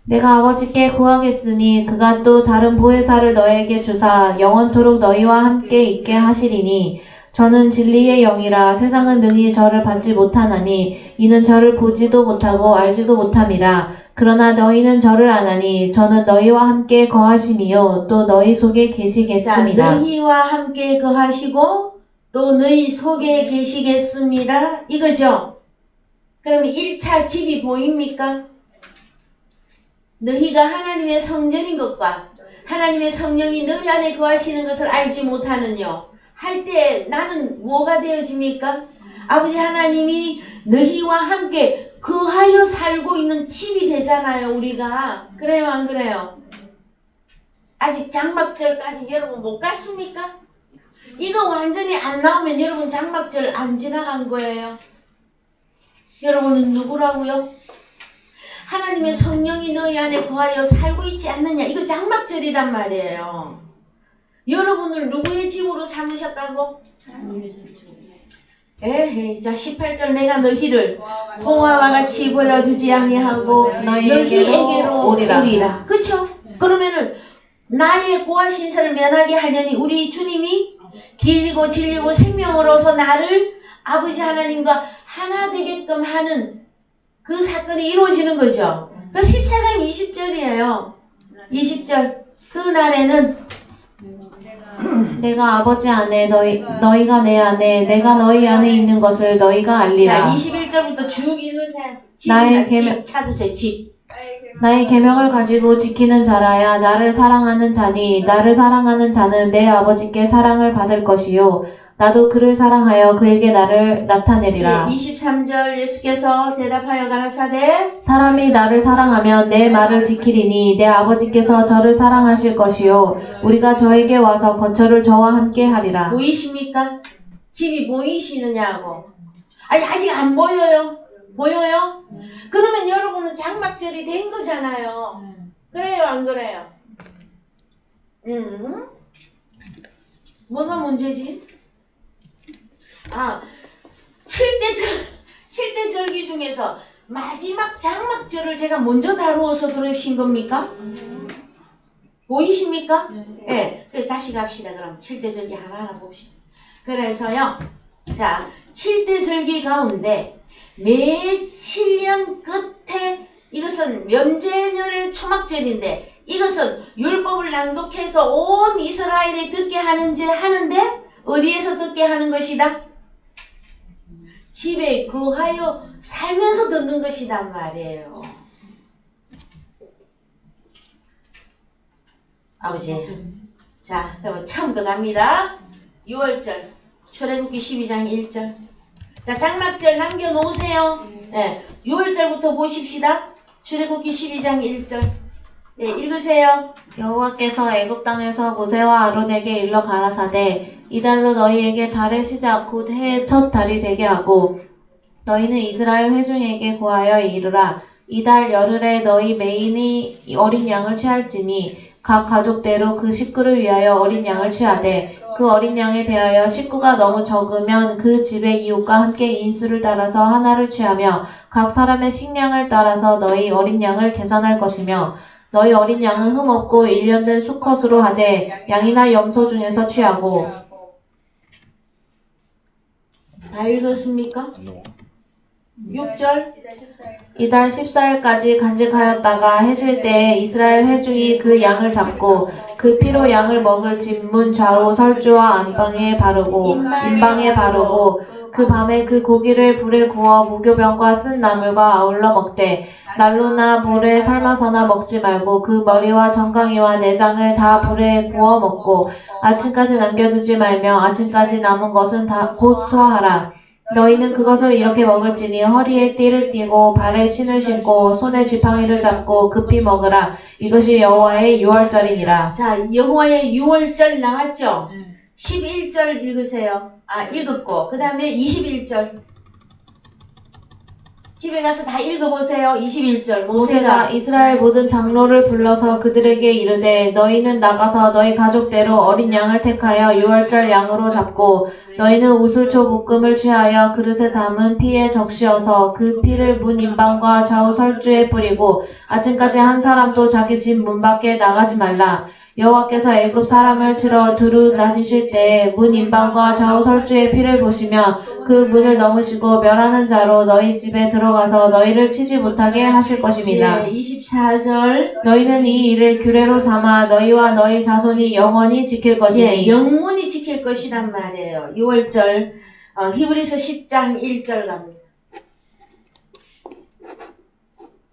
내가 아버지께 구하겠으니 그가 또 다른 보혜사를 너에게 주사 영원토록 너희와 함께 있게 하시리니 저는 진리의 영이라 세상은 능히 저를 받지 못하나니 이는 저를 보지도 못하고 알지도 못함이라. 그러나 너희는 저를 아나니 저는 너희와 함께 거하심이요 또 너희 속에 계시겠습니다. 자, 너희와 함께 거하시고 또 너희 속에 계시겠습니다. 이거죠. 그러면 1차 집이 보입니까? 너희가 하나님의 성전인 것과 하나님의 성령이 너희 안에 거하시는 것을 알지 못하는요. 할 때 나는 뭐가 되어집니까? 아버지 하나님이 너희와 함께 거하여 살고 있는 집이 되잖아요, 우리가. 그래요, 안 그래요? 아직 장막절까지 여러분 못 갔습니까? 이거 완전히 안 나오면 여러분 장막절 안 지나간 거예요. 여러분은 누구라고요? 하나님의 성령이 너희 안에 거하여 살고 있지 않느냐? 이거 장막절이란 말이에요. 여러분을 누구의 집으로 삼으셨다고? 에헤이, 자 18절 내가 너희를 홍화와 같이 버려두지 아니하고 너희에게로 오리라. 그쵸? 그러면은 나의 고아 신설을 면하게 하려니 우리 주님이 길고 진리고 생명으로서 나를 아버지 하나님과 하나 되게끔 하는 그 사건이 이루어지는 거죠. 그 14장 20절이에요. 20절 그 날에는 내가 아버지 안에 너희가 내 안에 내가 너희 안에 있는 것을 너희가 알리라. 자 21절부터 쭉 읽으세요. 나의 집 찾으세요. 집. 나의 계명을 가지고 지키는 자라야 나를 사랑하는 자니 나를 사랑하는 자는 내 아버지께 사랑을 받을 것이요 나도 그를 사랑하여 그에게 나를 나타내리라. 23절 예수께서 대답하여 가라사대 사람이 나를 사랑하면 내 말을 지키리니 내 아버지께서 저를 사랑하실 것이요 우리가 저에게 와서 거처를 저와 함께 하리라. 보이십니까? 집이 보이시느냐고. 아니 아직 안 보여요. 보여요? 그러면 여러분은 장막절이 된 거잖아요. 그래요 안 그래요? 뭐가 문제지? 7대 절기 중에서 마지막 장막절을 제가 먼저 다루어서 그러신 겁니까? 보이십니까? 네. 다시 갑시다. 그럼 7대 절기 하나하나 봅시다. 그래서요. 자, 7대 절기 가운데 매 7년 끝에 이것은 면제년의 초막절인데 이것은 율법을 낭독해서 온 이스라엘이 듣게 하는데 어디에서 듣게 하는 것이다? 집에 거하여 살면서 듣는 것이란 말이에요. 아버지. 자, 그럼 처음부터 갑니다. 6월절. 출애굽기 12장 1절. 자, 장막절 남겨놓으세요. 네, 6월절부터 보십시다. 출애굽기 12장 1절. 네, 읽으세요. 여호와께서 애굽 땅에서 모세와 아론에게 일러 가라사대 이달로 너희에게 달의 시작 곧 해의 첫 달이 되게 하고 너희는 이스라엘 회중에게 고하여 이르라 이달 열흘에 너희 매인이 어린 양을 취할지니 각 가족대로 그 식구를 위하여 어린 양을 취하되 그 어린 양에 대하여 식구가 너무 적으면 그 집의 이웃과 함께 인수를 따라서 하나를 취하며 각 사람의 식량을 따라서 너희 어린 양을 계산할 것이며 너희 어린 양은 흠없고 1년 된 수컷으로 하되 양이나 염소 중에서 취하고. 다 읽었습니까? 6절. 이달 14일까지 간직하였다가 해질 때에 이스라엘 회중이 그 양을 잡고 그 피로 양을 먹을 집 문 좌우 설주와 안방에 바르고 인방에 바르고 그 밤에 그 고기를 불에 구워 무교병과 쓴 나물과 아울러 먹되 난로나 불에 삶아서나 먹지 말고 그 머리와 정강이와 내장을 다 불에 구워 먹고 아침까지 남겨두지 말며 아침까지 남은 것은 다 곧 소화하라. 너희는 그것을 이렇게 먹을지니 허리에 띠를 띠고 발에 신을 신고 손에 지팡이를 잡고 급히 먹으라. 이것이 여호와의 유월절이니라. 자, 여호와의 6월절 나왔죠? 11절 읽으세요. 읽었고 그 다음에 21절. 집에 가서 다 읽어보세요. 21절. 모세가 이스라엘 모든 장로를 불러서 그들에게 이르되 너희는 나가서 너희 가족대로 어린 양을 택하여 유월절 양으로 잡고 너희는 우슬초 볶음을 취하여 그릇에 담은 피에 적시어서 그 피를 문 인방과 좌우 설주에 뿌리고 아침까지 한 사람도 자기 집 문 밖에 나가지 말라. 여호와께서 애굽 사람을 치러 두루 다니실 때에 문 인방과 좌우 설주의 피를 보시며 그 문을 넘으시고 멸하는 자로 너희 집에 들어가서 너희를 치지 못하게 하실 것입니다. 24절. 너희는 이 일을 규례로 삼아 너희와 너희 자손이 영원히 지킬 것이니. 영원히 지킬 것이란 말이에요. 6월절. 히브리서 10장 1절 갑니다.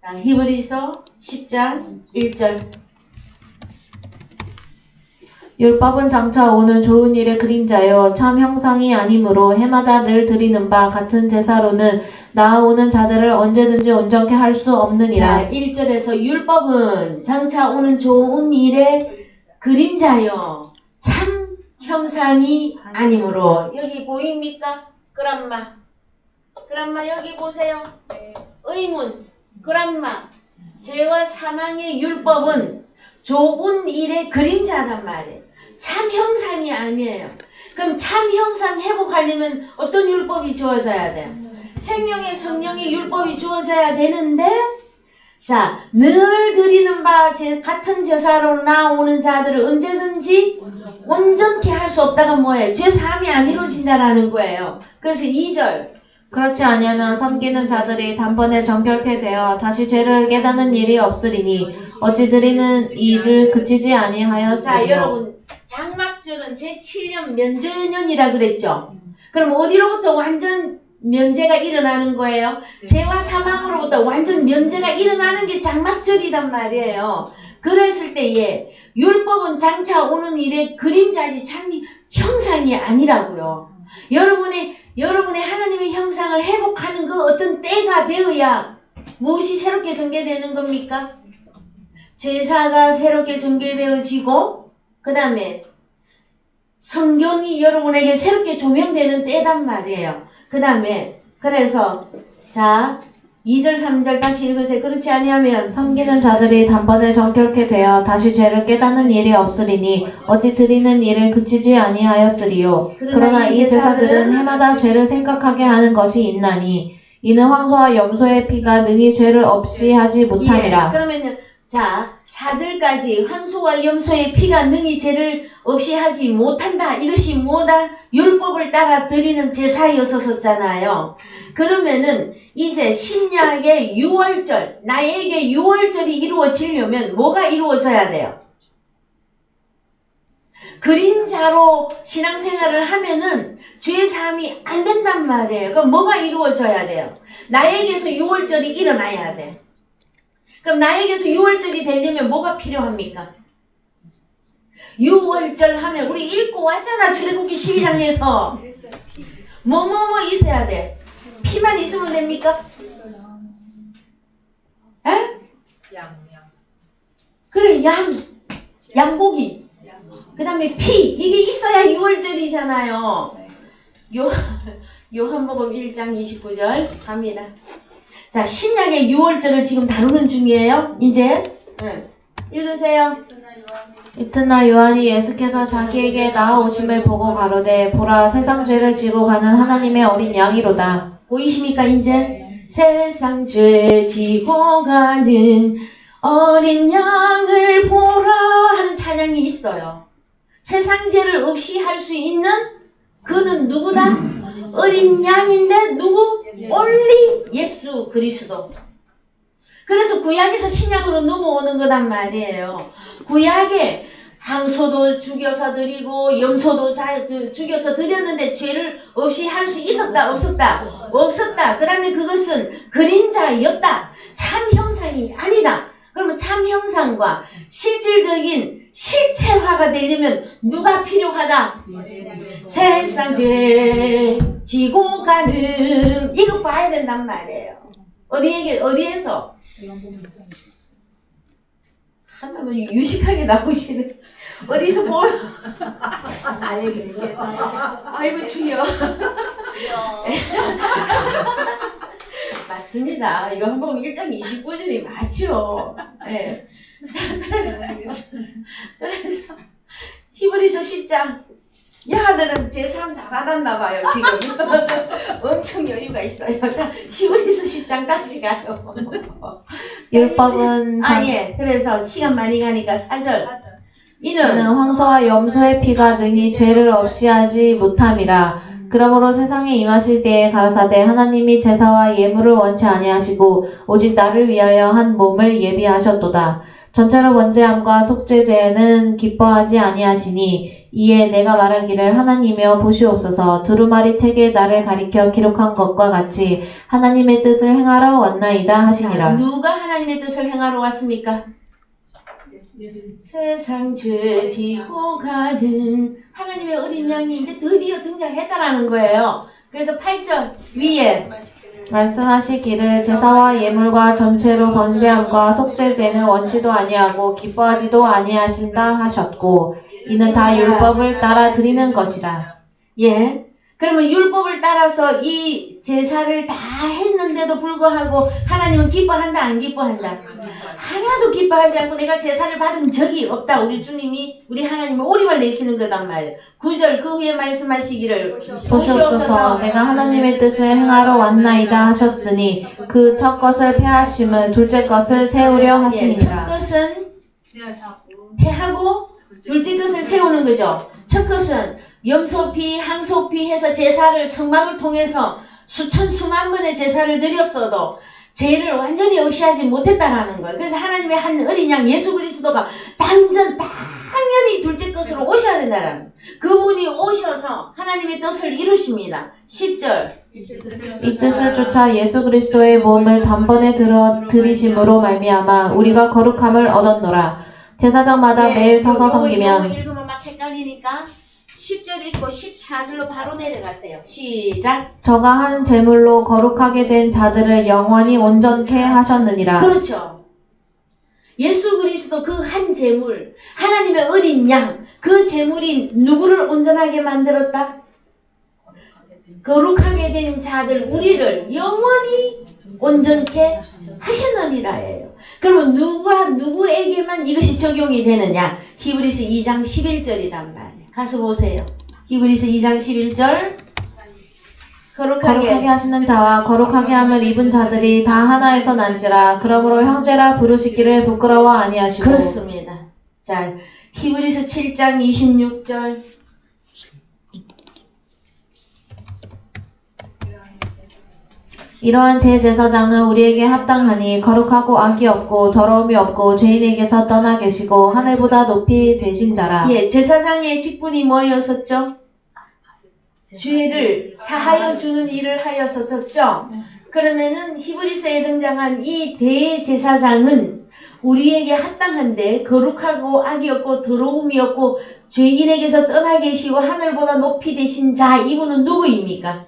자, 히브리서 10장 1절. 율법은 장차 오는 좋은 일의 그림자요 참 형상이 아니므로 해마다 늘 드리는 바 같은 제사로는 나아오는 자들을 언제든지 온전케 할 수 없느니라. 자, 1절에서 율법은 장차 오는 좋은 일의 그림자요 참 형상이 아니므로. 여기 보입니까? 그람마 여기 보세요. 의문 그람마. 죄와 사망의 율법은 좋은 일의 그림자단 말이에요. 참 형상이 아니에요. 그럼 참 형상 회복하려면 어떤 율법이 주어져야 돼요? 생명의 성령의 율법이 주어져야 되는데, 자, 늘 드리는 바 같은 제사로 나오는 자들을 언제든지 온전케 할 수 없다가 뭐예요? 죄 사함이 안 이루어진다라는 거예요. 그래서 2절. 그렇지 아니하면 섬기는 자들이 단번에 정결케 되어 다시 죄를 깨닫는 일이 없으리니 어찌 드리는 일을 그치지 아니하였으며. 자, 여러분, 장막절은 제7년 면제년이라 그랬죠? 그럼 어디로부터 완전 면제가 일어나는 거예요. 죄와 사망으로부터 완전 면제가 일어나는 게 장막절이란 말이에요. 그랬을 때에 율법은 장차 오는 일의 그림자지 참 형상이 아니라고요. 여러분의 하나님의 형상을 회복하는 그 어떤 때가 되어야 무엇이 새롭게 전개되는 겁니까? 제사가 새롭게 전개되어지고 그 다음에 성경이 여러분에게 새롭게 조명되는 때단 말이에요. 그 다음에 그래서 자 2절 3절 다시 읽으세요. 그렇지 아니하면 섬기는 자들이 단번에 정결케 되어 다시 죄를 깨닫는 일이 없으리니 어찌 드리는 일을 그치지 아니하였으리요. 그러나 이 제사들은 해마다 죄를 생각하게 하는 것이 있나니 이는 황소와 염소의 피가 능히 죄를 없이 하지 못함이라. 예, 그러면은 자 4절까지 황소와 염소의 피가 능히 죄를 없이 하지 못한다. 이것이 뭐다? 율법을 따라 드리는 제사였었잖아요. 그러면은 이제 신약의 6월절, 나에게 6월절이 이루어지려면 뭐가 이루어져야 돼요? 그림자로 신앙생활을 하면은 죄 사함이 안 된단 말이에요. 그럼 뭐가 이루어져야 돼요? 나에게서 6월절이 일어나야 돼. 그럼 나에게서 6월절이 되려면 뭐가 필요합니까? 6월절 하면 우리 읽고 왔잖아. 출애굽기 12장에서 뭐뭐뭐 있어야 돼. 피만 있으면 됩니까? 에? 그래 양고기 그 다음에 피 이게 있어야 6월절이잖아요. 요한복음 1장 29절 갑니다. 자 신약의 6월절을 지금 다루는 중이에요. 이제 읽으세요. 이튿날 요한이 예수께서 자기에게 나아오심을 보고 가로되 보라 세상 죄를 지고 가는 하나님의 어린 양이로다. 보이십니까 이제? 세상 죄 지고 가는 어린 양을 보라 하는 찬양이 있어요. 세상 죄를 없이 할 수 있는 그는 누구다? 어린 양인데 누구? only 예수 그리스도. 그래서 구약에서 신약으로 넘어오는 거란 말이에요. 구약에 황소도 죽여서 드리고 염소도 죽여서 드렸는데 죄를 없이 할 수 있었다 없었다? 없었다. 그 다음에 그것은 그림자였다. 참 형상이 아니다. 그러면 참 형상과 실질적인 실체화가 되려면 누가 필요하다? 세상 죄 지고 가는 이거 봐야 된단 말이에요. 어디에서? 하나는 유식하게 나오시는 어디서 보면 아이고 주여 맞습니다. 이거 한번 1장 29절이 맞죠. 네. 그래서 히브리서 10장 야들은 제사함 다 받았나 봐요 지금. 엄청 여유가 있어요. 자 히브리서 10장 다시 가요. 율법은 예. 그래서 시간 많이 가니까 4절. 이는 황소와 염소의 피가 능히 죄를 없이 하지 못함이라. 그러므로 세상에 임하실 때에 가라사대 하나님이 제사와 예물을 원치 아니하시고 오직 나를 위하여 한 몸을 예비하셨도다. 전체로 번제함과 속죄제는 기뻐하지 아니하시니 이에 내가 말하기를 하나님이여 보시옵소서 두루마리 책에 나를 가리켜 기록한 것과 같이 하나님의 뜻을 행하러 왔나이다 하시니라. 누가 하나님의 뜻을 행하러 왔습니까? 세상 죄 지고 가는 하나님의 어린 양이 이제 드디어 등장했다라는 거예요. 그래서 8절 위에 말씀하시기를 제사와 예물과 전체로 번제함과 속죄제는 원치도 아니하고 기뻐하지도 아니하신다 하셨고 이는 다 율법을 따라 드리는 것이라. 예. 그러면 율법을 따라서 이 제사를 다 했는데도 불구하고 하나님은 기뻐한다 안 기뻐한다? 하나도 기뻐하지 않고 내가 제사를 받은 적이 없다. 우리 주님이 우리 하나님을 오리발 내시는 거단 말이에요. 9절 그 후에 말씀하시기를 보시옵소서 내가 하나님의 뜻을 행하러 왔나이다 하셨으니 그 첫 것을 폐하심은 둘째 것을 세우려 하시니라. 첫 것은 폐하고 둘째 것을 세우는 거죠. 첫 것은 염소피, 항소피 해서 제사를 성막을 통해서 수천 수만 번의 제사를 드렸어도 죄를 완전히 없이 하지 못했다라는 거예요. 그래서 하나님의 한 어린 양 예수 그리스도가 당연히 둘째 것으로 오셔야 된다라는 거예요. 그분이 오셔서 하나님의 뜻을 이루십니다. 10절 이 뜻을 쫓아 예수 그리스도의 몸을 단번에 들이심으로 말미암아 우리가 거룩함을 얻었노라. 제사장마다 매일 서서 요거 섬기면 읽으면 막 헷갈리니까 10절 읽고 14절로 바로 내려가세요. 시작. 저가 한 제물로 거룩하게 된 자들을 영원히 온전케 하셨느니라. 그렇죠. 예수 그리스도 그 한 제물, 하나님의 어린 양, 그 제물이 누구를 온전하게 만들었다? 거룩하게 된 자들, 우리를 영원히 온전케 하셨느니라예요. 그러면 누구에게만 이것이 적용이 되느냐? 히브리서 2장 11절이단 말이에요. 가서 보세요. 히브리서 2장 11절. 거룩하게 하시는 자와 거룩하게 함을 입은 자들이 다 하나에서 난지라. 그러므로 형제라 부르시기를 부끄러워 아니하시고. 그렇습니다. 자, 히브리서 7장 26절. 이러한 대제사장은 우리에게 합당하니 거룩하고 악이 없고 더러움이 없고 죄인에게서 떠나 계시고 하늘보다 높이 되신 자라. 예, 제사장의 직분이 뭐였었죠? 죄를 사하여 주는 일을 하였었죠. 그러면은 히브리서에 등장한 이 대제사장은 우리에게 합당한데 거룩하고 악이 없고 더러움이 없고 죄인에게서 떠나 계시고 하늘보다 높이 되신 자, 이분은 누구입니까?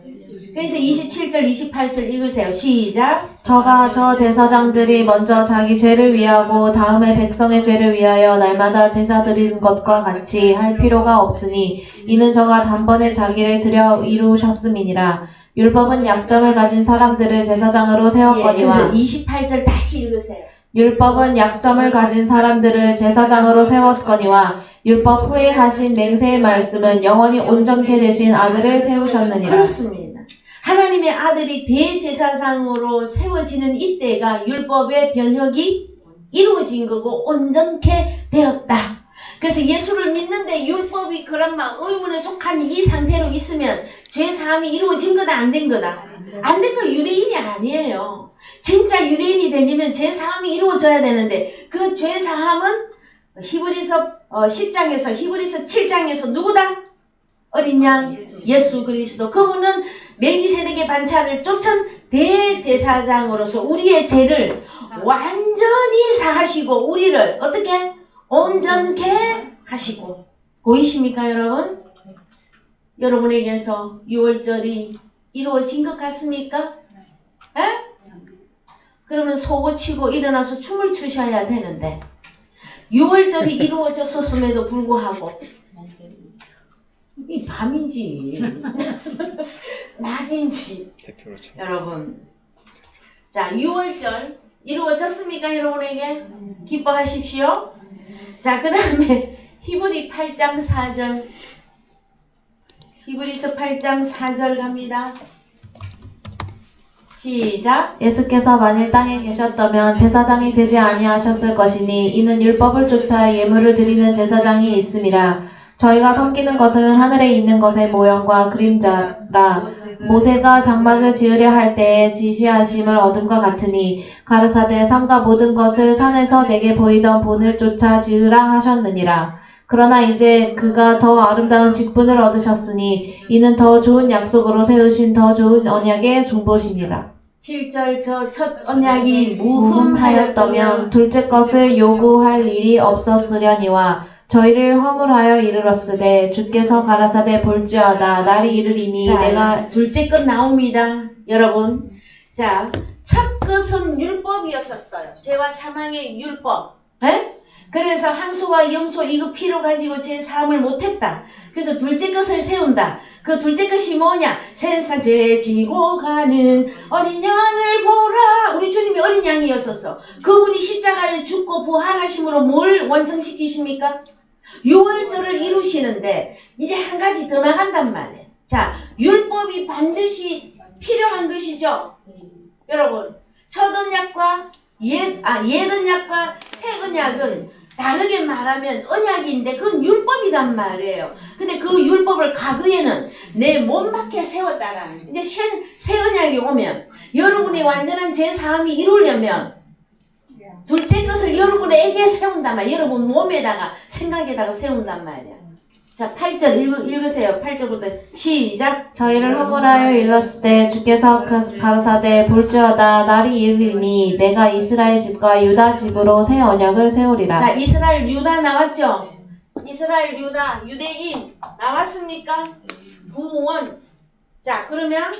그래서 27절 28절 읽으세요. 시작. 저가 저 대사장들이 먼저 자기 죄를 위하고 다음에 백성의 죄를 위하여 날마다 제사 드리는 것과 같이 할 필요가 없으니 이는 저가 단번에 자기를 들여 이루셨음이니라. 율법은 약점을 가진 사람들을 제사장으로 세웠거니와. 28절 다시 읽으세요. 율법은 약점을 가진 사람들을 제사장으로 세웠거니와 율법 후에 하신 맹세의 말씀은 영원히 온전케 되신 아들을 세우셨느니라. 그렇습니다. 하나님의 아들이 대제사장으로 세워지는 이때가 율법의 변혁이 이루어진 거고 온전케 되었다. 그래서 예수를 믿는데 율법이 그런 막 의문에 속한 이 상태로 있으면 죄사함이 이루어진 거다 안 된 거다? 안 된 거 유대인이 아니에요. 진짜 유대인이 되려면 죄사함이 이루어져야 되는데 그 죄사함은 히브리서 10장에서 히브리서 7장에서 누구다? 어린 양 예수 그리스도. 그분은 멜기세덱의 반차를 쫓은 대제사장으로서 우리의 죄를 완전히 사하시고 우리를 어떻게? 온전케 하시고. 보이십니까 여러분? 여러분에게서 6월절이 이루어진 것 같습니까? 에? 그러면 속을 치고 일어나서 춤을 추셔야 되는데 6월절이 이루어졌었음에도 불구하고 이 밤인지 낮인지 여러분, 자 6월절 이루어졌습니까 여러분에게? 기뻐하십시오. 자 그 다음에 히브리 8장 4절 히브리서 8장 4절 갑니다. 시작. 예수께서 만일 땅에 계셨다면 제사장이 되지 아니하셨을 것이니 이는 율법을 쫓아 예물을 드리는 제사장이 있음이라. 저희가 섬기는 것은 하늘에 있는 것의 모형과 그림자라. 모세가 장막을 지으려 할 때에 지시하심을 얻음과 같으니 가르사대 산과 모든 것을 산에서 내게 보이던 본을 쫓아 지으라 하셨느니라. 그러나 이제 그가 더 아름다운 직분을 얻으셨으니 이는 더 좋은 약속으로 세우신 더 좋은 언약의 중보시니라. 7절 저 첫 언약이 무흠하였다면 둘째 것을 요구할 일이 없었으려니와 저희를 허물하여 이르렀으되 주께서 가라사대 볼지어다 날이 이르리니 자, 내가 둘째 것 나옵니다. 여러분. 자, 첫 것은 율법이었었어요. 죄와 사망의 율법. 에? 그래서 항소와 염소 이거 피로 가지고 제 사함을 못했다. 그래서 둘째 것을 세운다. 그 둘째 것이 뭐냐? 세상 죄 지고 가는 어린 양을 보라. 우리 주님이 어린 양이었었어. 그분이 십자가에 죽고 부활하심으로 뭘 완성시키십니까? 6월절을 이루시는데 이제 한 가지 더 나간단 말이에요. 자, 율법이 반드시 필요한 것이죠. 여러분, 첫 언약과 옛 언약과 새 언약은 다르게 말하면 언약인데 그건 율법이란 말이에요. 근데 그 율법을 과거에는 내 몸밖에 세웠다라는. 이제 새 언약이 오면 여러분이 완전한 제사함이 이루려면 둘째 것을 여러분에게 세운단 말이야. 여러분 몸에다가 생각에다가 세운단 말이야. 자, 8절 읽으세요. 8절부터 시작. 저희를 허물하여 일렀을 때 주께서 가라사대 볼지어다 날이 이르리니 내가 이스라엘 집과 유다 집으로 새 언약을 세우리라. 자, 이스라엘 유다 나왔죠? 이스라엘 유다 유대인 나왔습니까? 구원. 자, 그러면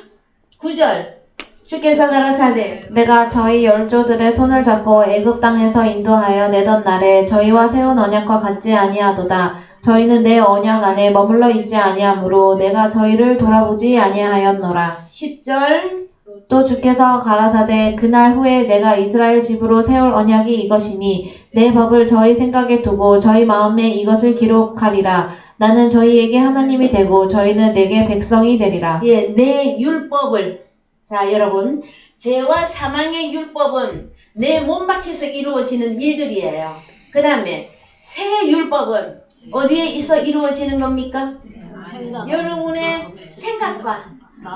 9절 주께서 가라사대 내가 저희 열조들의 손을 잡고 애굽 땅에서 인도하여 내던 날에 저희와 세운 언약과 같지 아니하도다. 저희는 내 언약 안에 머물러 있지 아니하므로 내가 저희를 돌아보지 아니하였노라. 10절 또 주께서 가라사대 그날 후에 내가 이스라엘 집으로 세울 언약이 이것이니 내 법을 저희 생각에 두고 저희 마음에 이것을 기록하리라. 나는 저희에게 하나님이 되고 저희는 내게 백성이 되리라. 예, 내 율법을 자, 여러분 죄와 사망의 율법은 내 몸 밖에서 이루어지는 일들이에요. 그 다음에 새 율법은 어디에서 이루어지는 겁니까? 여러분의 생각과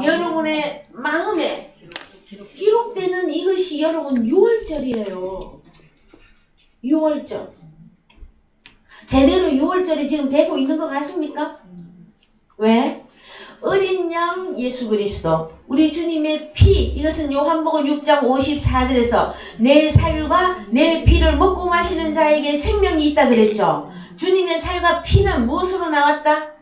여러분의 마음에 기록되는 이것이 여러분 6월절이에요. 6월절. 제대로 6월절이 지금 되고 있는 것 같습니까? 왜? 어린 양 예수 그리스도 우리 주님의 피 이것은 요한복음 6장 54절에서 내 살과 내 피를 먹고 마시는 자에게 생명이 있다 그랬죠. 주님의 살과 피는 무엇으로 나왔다?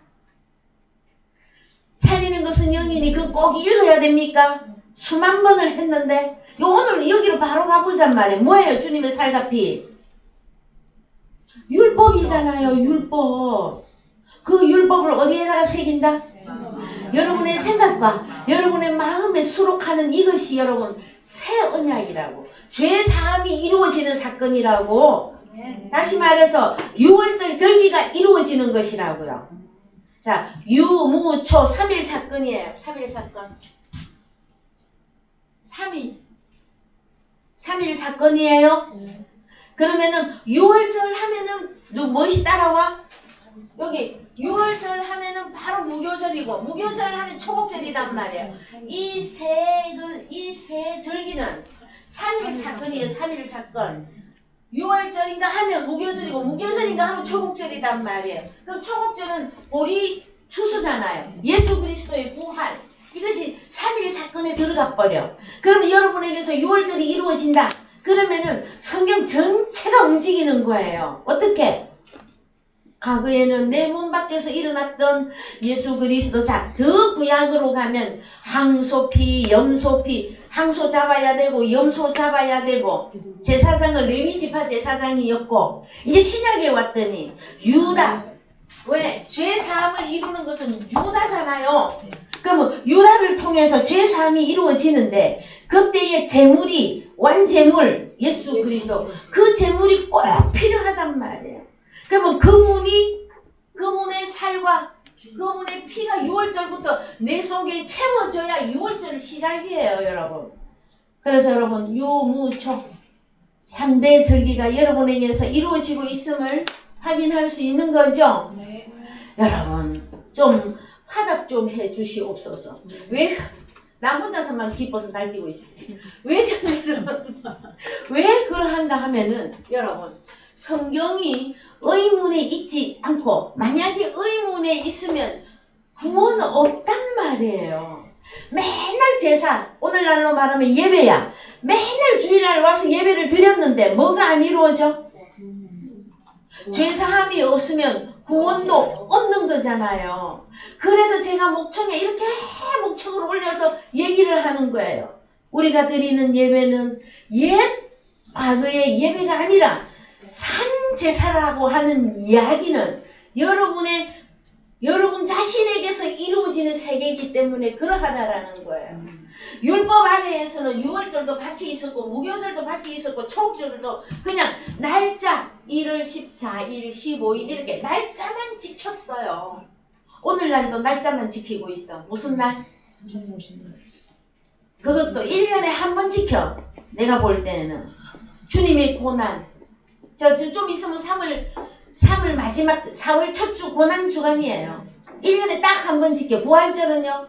살리는 것은 영이니 그 꼭 읽어야 됩니까? 수만 번을 했는데 오늘 여기로 바로 가보잔 말이에요. 뭐예요? 주님의 살과 피 율법이잖아요. 율법. 그 율법을 어디에다가 새긴다? 여러분의 생각과 여러분의 마음에 수록하는 이것이 여러분 새 언약이라고 죄 사함이 이루어지는 사건이라고 다시 말해서 6월절 절기가 이루어지는 것이라고요. 자, 유무초 3일 사건이에요. 3일 사건 3일 사건이에요. 그러면은 6월절 하면은 무엇이 따라와? 여기 6월절 하면은 바로 무교절이고 무교절 하면 초복절이란 말이에요. 이 세 절기는 3일 사건이에요. 3일 사건. 6월절인가 하면 무교절이고 무교절인가 하면 초복절이란 말이에요. 그럼 초복절은 우리 추수잖아요. 예수 그리스도의 부활. 이것이 3일 사건에 들어가 버려. 그러면 여러분에게서 6월절이 이루어진다. 그러면은 성경 전체가 움직이는 거예요. 어떻게? 과거에는 내 몸 밖에서 일어났던 예수 그리스도 더 구약으로 가면 항소피, 염소피, 항소 잡아야 되고 염소 잡아야 되고 제사장은 레위 지파 제사장이었고 이제 신약에 왔더니 유다 왜? 죄 사함을 이루는 것은 유다잖아요. 그러면 유다를 통해서 죄 사함이 이루어지는데 그때의 제물이 완제물 예수 그리스도 그 제물이 꼭 필요하단 말이에요. 그러면 그분의 살과 그분의 피가 6월절부터 내 속에 채워져야 6월절 시작이에요, 여러분. 그래서 여러분 유무초 3대 절기가 여러분에게서 이루어지고 있음을 확인할 수 있는 거죠? 네. 여러분 좀 화답 좀 해주시옵소서. 왜 나 혼자서만 기뻐서 날뛰고 있지? 왜 그러한가 하면은 여러분 성경이 의문에 있지 않고 만약에 의문에 있으면 구원은 없단 말이에요. 맨날 제사 오늘날로 말하면 예배야. 맨날 주일날 와서 예배를 드렸는데 뭐가 안 이루어져? 죄사함이 없으면 구원도 없는 거잖아요. 그래서 제가 목청에 이렇게 목청을 올려서 얘기를 하는 거예요. 우리가 드리는 예배는 과거의 예배가 아니라 산제사라고 하는 이야기는 여러분 자신에게서 이루어지는 세계이기 때문에 그러하다라는 거예요. 율법 아래에서는 6월절도 박혀 있었고 무교절도 박혀 있었고 초복절도 그냥 날짜 1월 14일, 15일 이렇게 날짜만 지켰어요. 오늘날도 날짜만 지키고 있어. 무슨 날? 그것도 1년에 한 번 지켜. 내가 볼 때는 주님의 고난 좀 있으면 3월 마지막 4월 첫 주 고난 주간이에요. 1년에 딱 한 번 지켜. 부활절은요?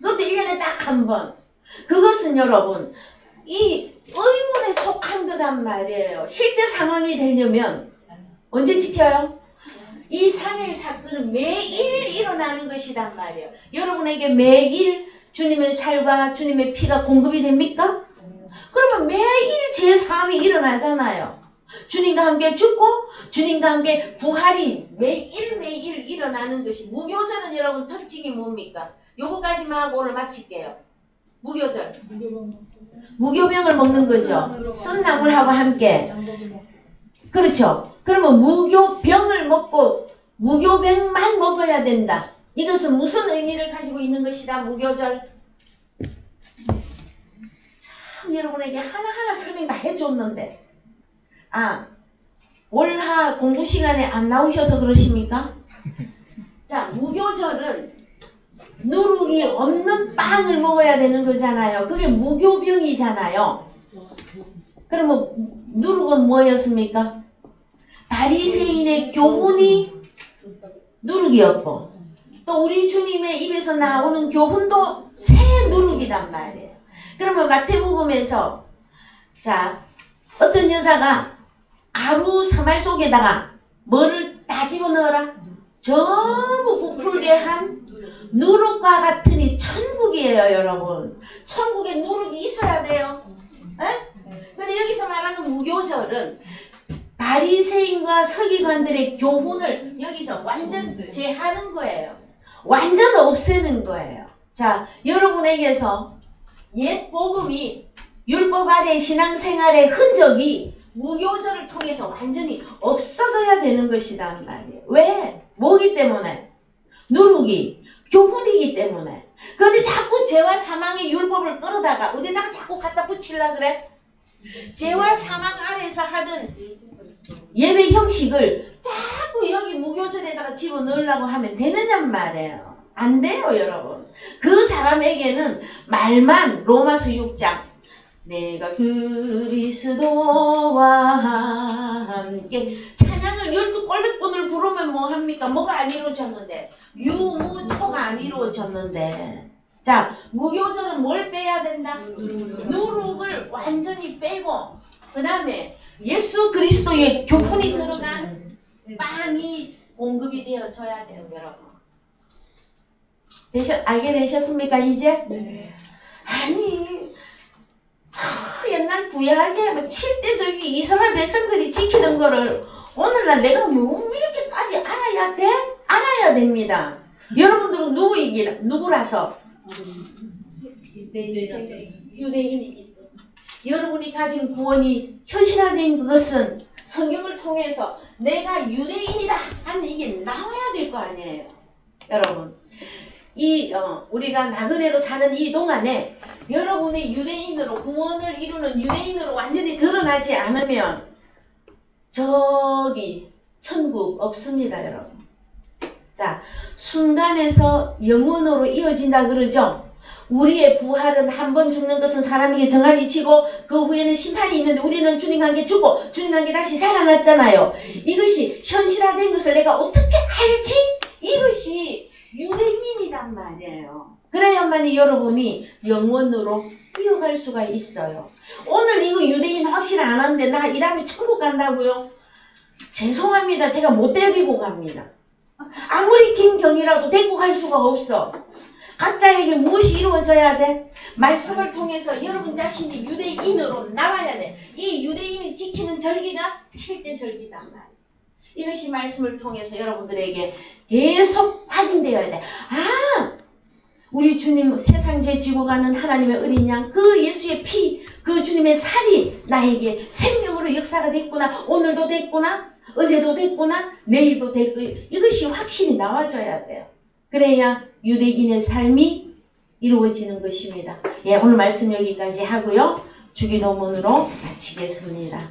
그것도 1년에 딱 한 번. 그것은 여러분 이 의문에 속한 거란 말이에요. 실제 상황이 되려면 언제 지켜요? 이 삼일 사건은 매일 일어나는 것이란 말이에요. 여러분에게 매일 주님의 살과 주님의 피가 공급이 됩니까? 그러면 매일 제3이 일어나잖아요. 주님과 함께 죽고 주님과 함께 부활이 매일매일 일어나는 것이 무교절은 여러분 특징이 뭡니까? 요거까지만 하고 오늘 마칠게요. 무교절. 무교병을 먹는 거죠. 쓴 나물하고 함께. 그렇죠. 그러면 무교병을 먹고 무교병만 먹어야 된다. 이것은 무슨 의미를 가지고 있는 것이다. 무교절. 참 여러분에게 하나하나 설명 다 해줬는데 월하 공부 시간에 안 나오셔서 그러십니까? 자, 무교절은 누룩이 없는 빵을 먹어야 되는 거잖아요. 그게 무교병이잖아요. 그러면 누룩은 뭐였습니까? 바리새인의 교훈이 누룩이었고 또 우리 주님의 입에서 나오는 교훈도 새 누룩이란 말이에요. 그러면 마태복음에서 자 어떤 여자가 가루 서말 속에다가 뭐를 다 집어넣어라? 전부 부풀게 한 누룩과 같으니 천국이에요, 여러분. 천국에 누룩이 있어야 돼요. 근데 여기서 말하는 무교절은 바리새인과 서기관들의 교훈을 여기서 완전 제하는 거예요. 완전 없애는 거예요. 자, 여러분에게서 옛 복음이 율법 아래 신앙생활의 흔적이 무교절을 통해서 완전히 없어져야 되는 것이란 말이에요. 왜? 뭐기 때문에? 누룩이 교훈이기 때문에. 그런데 자꾸 죄와 사망의 율법을 끌어다가 어디다가 자꾸 갖다 붙이려고 그래? 죄와 사망 아래서 하던 예배 형식을 자꾸 여기 무교절에다가 집어넣으려고 하면 되느냔 말이에요. 안 돼요, 여러분. 그 사람에게는 말만 로마서 6장 내가 그리스도와 함께 찬양을 12꼴백번을 부르면 뭐합니까? 뭐가 안 이루어졌는데 유무초가 안 이루어졌는데 자 무교절은 뭘 빼야 된다? 누룩을 완전히 빼고 그 다음에 예수 그리스도의 교훈이 들어간 빵이 공급이 되어져야 돼요, 여러분. 알게 되셨습니까 이제? 네. 아니 옛날 구약에 7대 저기 이스라엘 백성들이 지키는 거를 오늘날 내가 뭐 이렇게까지 알아야 돼? 알아야 됩니다. 여러분들은 누구라서? 유대인이기 때문에. 여러분이 가진 구원이 현실화된 그것은 성경을 통해서 내가 유대인이다 하는 이게 나와야 될 거 아니에요. 여러분 우리가 나그네로 사는 이 동안에 여러분이 유대인으로 구원을 이루는 유대인으로 완전히 드러나지 않으면 저기 천국 없습니다, 여러분. 자, 순간에서 영원으로 이어진다 그러죠. 우리의 부활은 한 번 죽는 것은 사람에게 정한이 치고 그 후에는 심판이 있는데 우리는 주님과 함께 죽고 주님과 함께 다시 살아났잖아요. 이것이 현실화된 것을 내가 어떻게 알지? 이것이 유대인이란 말이에요. 그래야만이 여러분이 영원으로 이어갈 수가 있어요. 오늘 이거 유대인 확실 안 하는데 나 이 다음에 천국 간다고요? 죄송합니다. 제가 못 데리고 갑니다. 아무리 긴 경이라도 데리고 갈 수가 없어. 각자에게 무엇이 이루어져야 돼? 말씀을 통해서 여러분 자신이 유대인으로 나와야 돼. 이 유대인이 지키는 절기가 7대 절기단 말이야. 이것이 말씀을 통해서 여러분들에게 계속 확인되어야 돼. 우리 주님 세상 죄 지고 가는 하나님의 어린 양, 그 예수의 피, 그 주님의 살이 나에게 생명으로 역사가 됐구나. 오늘도 됐구나. 어제도 됐구나. 내일도 될 거예요. 이것이 확실히 나와져야 돼요. 그래야 유대인의 삶이 이루어지는 것입니다. 예, 오늘 말씀 여기까지 하고요. 주기도문으로 마치겠습니다.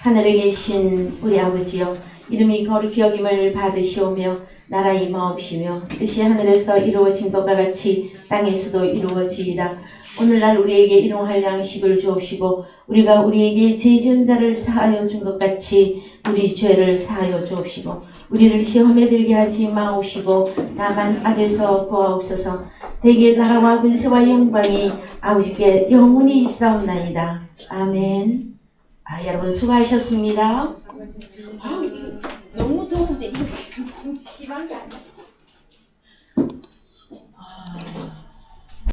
하늘에 계신 우리 아버지여, 이름이 거룩히 여김을 받으시오며 나라 임하옵시며 뜻이 하늘에서 이루어진 것과 같이 땅에서도 이루어지이다. 오늘날 우리에게 일용할 양식을 주옵시고 우리가 우리에게 죄 지은 자를 사하여 준 것 같이 우리 죄를 사하여 주옵시고 우리를 시험에 들게 하지 마옵시고 다만 악에서 구하옵소서. 대개 나라와 근세와 영광이 아버지께 영원히 있사옵나이다. 아멘. 여러분 수고하셨습니다. 너무 더운데 이거 지금 너무 심한 게 아니야?